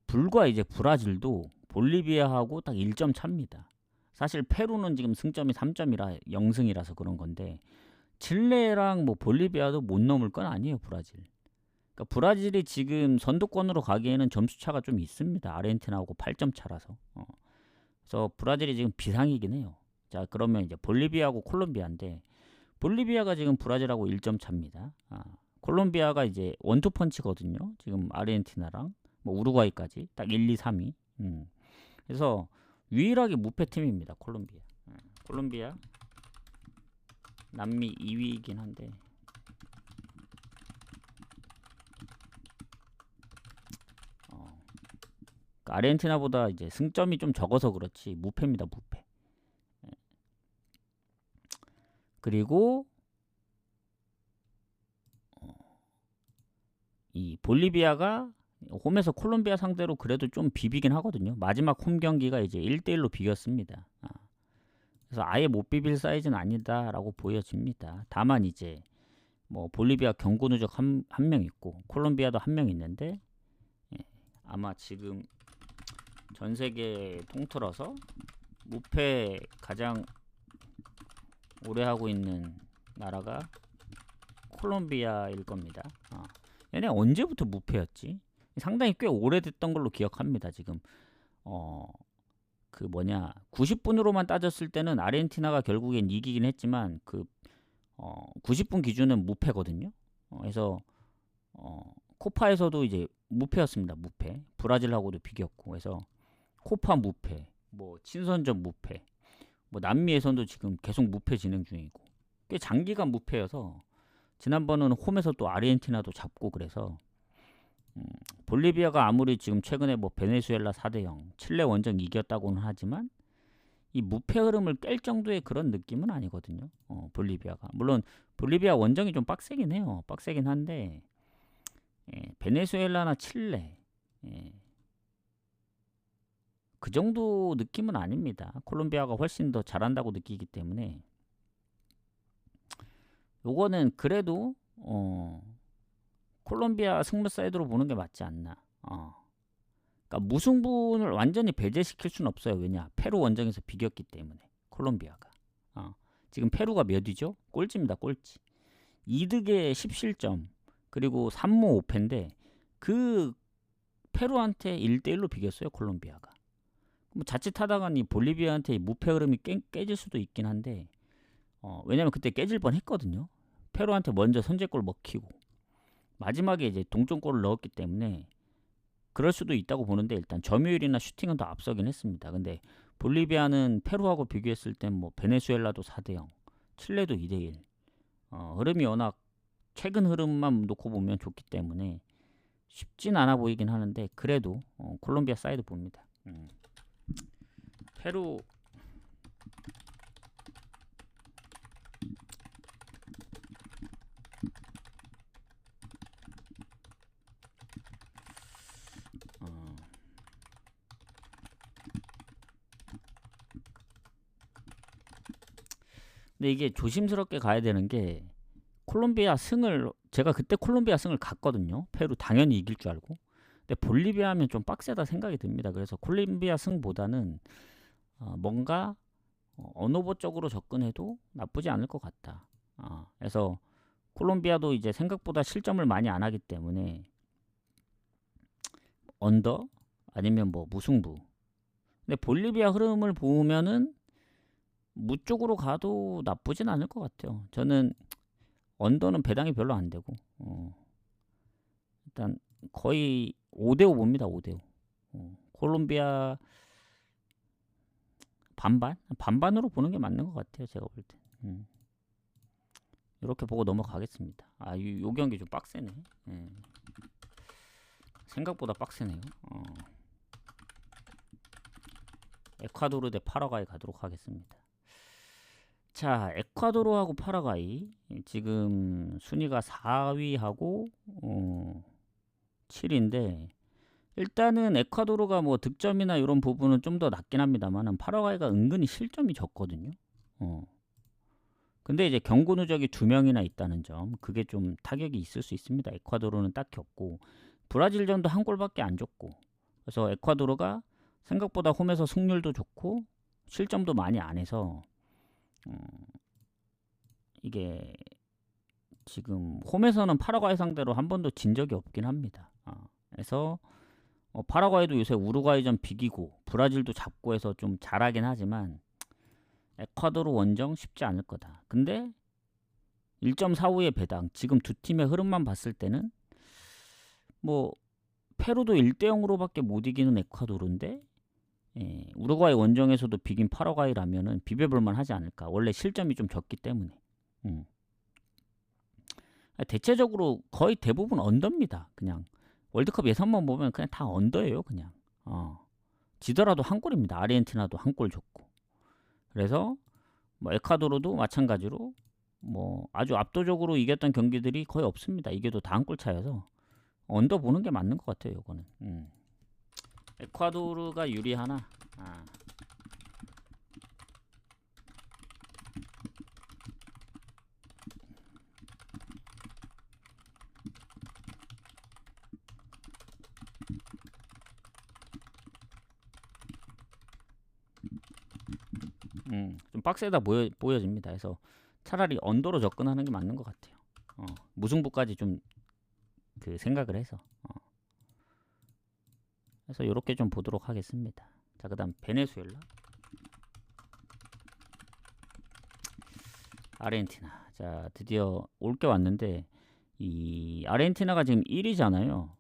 불과 이제 브라질도 볼리비아하고 딱 1점 차입니다. 사실 페루는 지금 승점이 3점이라 0승이라서 그런 건데 칠레랑 뭐 볼리비아도 못 넘을 건 아니에요. 브라질. 그러니까 브라질이 지금 선두권으로 가기에는 점수 차가 좀 있습니다. 아르헨티나하고 8점 차라서. 그래서 브라질이 지금 비상이긴 해요. 자, 그러면 이제 볼리비아하고 콜롬비아인데 볼리비아가 지금 브라질하고 1점 차입니다. 콜롬비아가 이제 원투펀치거든요. 지금 아르헨티나랑 뭐 우루과이까지 딱 1, 2, 3위. 그래서 유일하게 무패팀입니다. 콜롬비아. 콜롬비아 남미 2위이긴 한데 아르헨티나보다 이제 승점이 좀 적어서 그렇지 무패입니다. 무패. 그리고 이 볼리비아가 홈에서 콜롬비아 상대로 그래도 좀 비비긴 하거든요. 마지막 홈 경기가 이제 1대1로 비겼습니다. 그래서 아예 못 비빌 사이즈는 아니다라고 보여집니다. 다만 이제 뭐 볼리비아 경고 누적 한 명 있고 콜롬비아도 한 명 있는데 아마 지금 전 세계 통틀어서 무패 가장 오래 하고 있는 나라가 콜롬비아일 겁니다. 얘네 언제부터 무패였지? 상당히 꽤 오래됐던 걸로 기억합니다. 지금 그 뭐냐 90분으로만 따졌을 때는 아르헨티나가 결국엔 이기긴 했지만 그 90분 기준은 무패거든요. 그래서 코파에서도 이제 무패였습니다. 무패. 브라질하고도 비겼고 그래서 코파 무패, 뭐 친선전 무패, 뭐 남미 예선도 지금 계속 무패 진행 중이고 꽤 장기간 무패여서 지난번은 홈에서 또 아르헨티나도 잡고 그래서 볼리비아가 아무리 지금 최근에 뭐 베네수엘라 4대0 칠레 원정 이겼다고는 하지만 이 무패 흐름을 깰 정도의 그런 느낌은 아니거든요. 볼리비아가 물론 볼리비아 원정이 좀 빡세긴 해요. 빡세긴 한데 베네수엘라나 칠레 그 정도 느낌은 아닙니다. 콜롬비아가 훨씬 더 잘한다고 느끼기 때문에 요거는 그래도 콜롬비아 승부 사이드로 보는 게 맞지 않나. 그러니까 무승부를 완전히 배제시킬 수는 없어요. 왜냐? 페루 원정에서 비겼기 때문에 콜롬비아가. 지금 페루가 몇 위죠? 꼴찌입니다. 꼴찌. 2득에 10실점 그리고 3무 5패인데 그 페루한테 1대1로 비겼어요. 콜롬비아가. 뭐 자칫하다가 이 볼리비아한테 무패 흐름이 깨질 수도 있긴 한데 왜냐면 그때 깨질 뻔 했거든요. 페루한테 먼저 선제골 먹히고 마지막에 이제 동점골을 넣었기 때문에 그럴 수도 있다고 보는데 일단 점유율이나 슈팅은 더 앞서긴 했습니다. 근데 볼리비아는 페루하고 비교했을 땐 뭐 베네수엘라도 4대0 칠레도 2대1. 흐름이 워낙 최근 흐름만 놓고 보면 좋기 때문에 쉽진 않아 보이긴 하는데 그래도 콜롬비아 사이드 봅니다. 페루 어, 근데 이게 조심스럽게 가야 되는 게 콜롬비아 승을 제가 그때 콜롬비아 승을 갔거든요. 페루 당연히 이길 줄 알고. 근데 볼리비아 하면 좀 빡세다 생각이 듭니다. 그래서 콜롬비아 승보다는 뭔가 언어버 쪽으로 접근해도 나쁘지 않을 것 같다. 그래서 콜롬비아도 이제 생각보다 실점을 많이 안 하기 때문에 언더 아니면 뭐 무승부. 근데 볼리비아 흐름을 보면은 무 쪽으로 가도 나쁘진 않을 것 같아요. 저는 언더는 배당이 별로 안 되고 일단 거의 5대5 봅니다. 5대5. 콜롬비아 반반으로 보는 게 맞는 것 같아요. 제가 볼 때. 이렇게 보고 넘어가겠습니다. 요 경기 좀 빡세네. 생각보다 빡세네요. 에콰도르 대 파라과이 가도록 하겠습니다. 자, 에콰도르하고 파라과이 지금 순위가 4위하고 7인데 일단은 에콰도르가 뭐 득점이나 이런 부분은 좀 더 낮긴 합니다만 파라과이가 은근히 실점이 적거든요. 근데 이제 경고 누적이 2명이나 있다는 점 그게 좀 타격이 있을 수 있습니다. 에콰도르는 딱히 없고 브라질전도 한 골밖에 안 줬고 그래서 에콰도르가 생각보다 홈에서 승률도 좋고 실점도 많이 안 해서 이게 지금 홈에서는 파라과이 상대로 한 번도 진 적이 없긴 합니다. 그래서 파라과이도 요새 우루과이전 비기고 브라질도 잡고 해서 좀 잘하긴 하지만 에콰도르 원정 쉽지 않을 거다. 근데 1.45의 배당 지금 두 팀의 흐름만 봤을 때는 뭐 페루도 1대0으로밖에 못 이기는 에콰도르인데 우루과이 원정에서도 비긴 파라과이라면은 비벼볼만 하지 않을까. 원래 실점이 좀 적기 때문에. 대체적으로 거의 대부분 언더입니다. 그냥 월드컵 예선만 보면 그냥 다 언더예요. 그냥 지더라도 한 골입니다. 아르헨티나도 한 골 줬고. 그래서 뭐 에콰도르도 마찬가지로 뭐 아주 압도적으로 이겼던 경기들이 거의 없습니다. 이게도 다 한 골 차여서 언더 보는 게 맞는 것 같아요. 이거는. 에콰도르가 유리하나? 좀 빡세다 보여집니다. 그래서 차라리 언더로 접근하는 게 맞는 것 같아요. 무승부까지 좀 그 생각을 해서. 그래서 이렇게 좀 보도록 하겠습니다. 자, 그다음 베네수엘라, 아르헨티나. 자, 드디어 올 게 왔는데 이 아르헨티나가 지금 1위잖아요.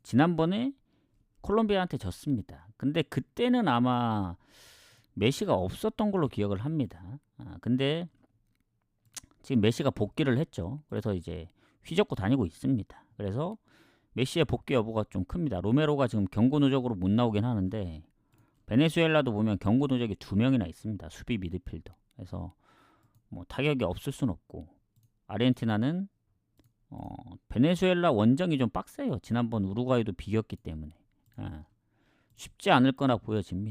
지난번에 콜롬비아한테 졌습니다. 근데 그때는 아마 메시가 없었던 걸로 기억을 합니다. 근데 지금 메시가 복귀를 했죠. 그래서 이제 휘젓고 다니고 있습니다. 그래서 메시의 복귀 여부가 좀 큽니다. 로메로가 지금 경고 누적으로 못 나오긴 하는데 베네수엘라도 보면 경고 누적이 2명이나 있습니다. 수비 미드필더. 그래서 뭐 타격이 없을 순 없고 아르헨티나는 베네수엘라 원정이 좀 빡세요. 지난번 우루과이도 비겼기 때문에 쉽지 않을 거나 보여집니다.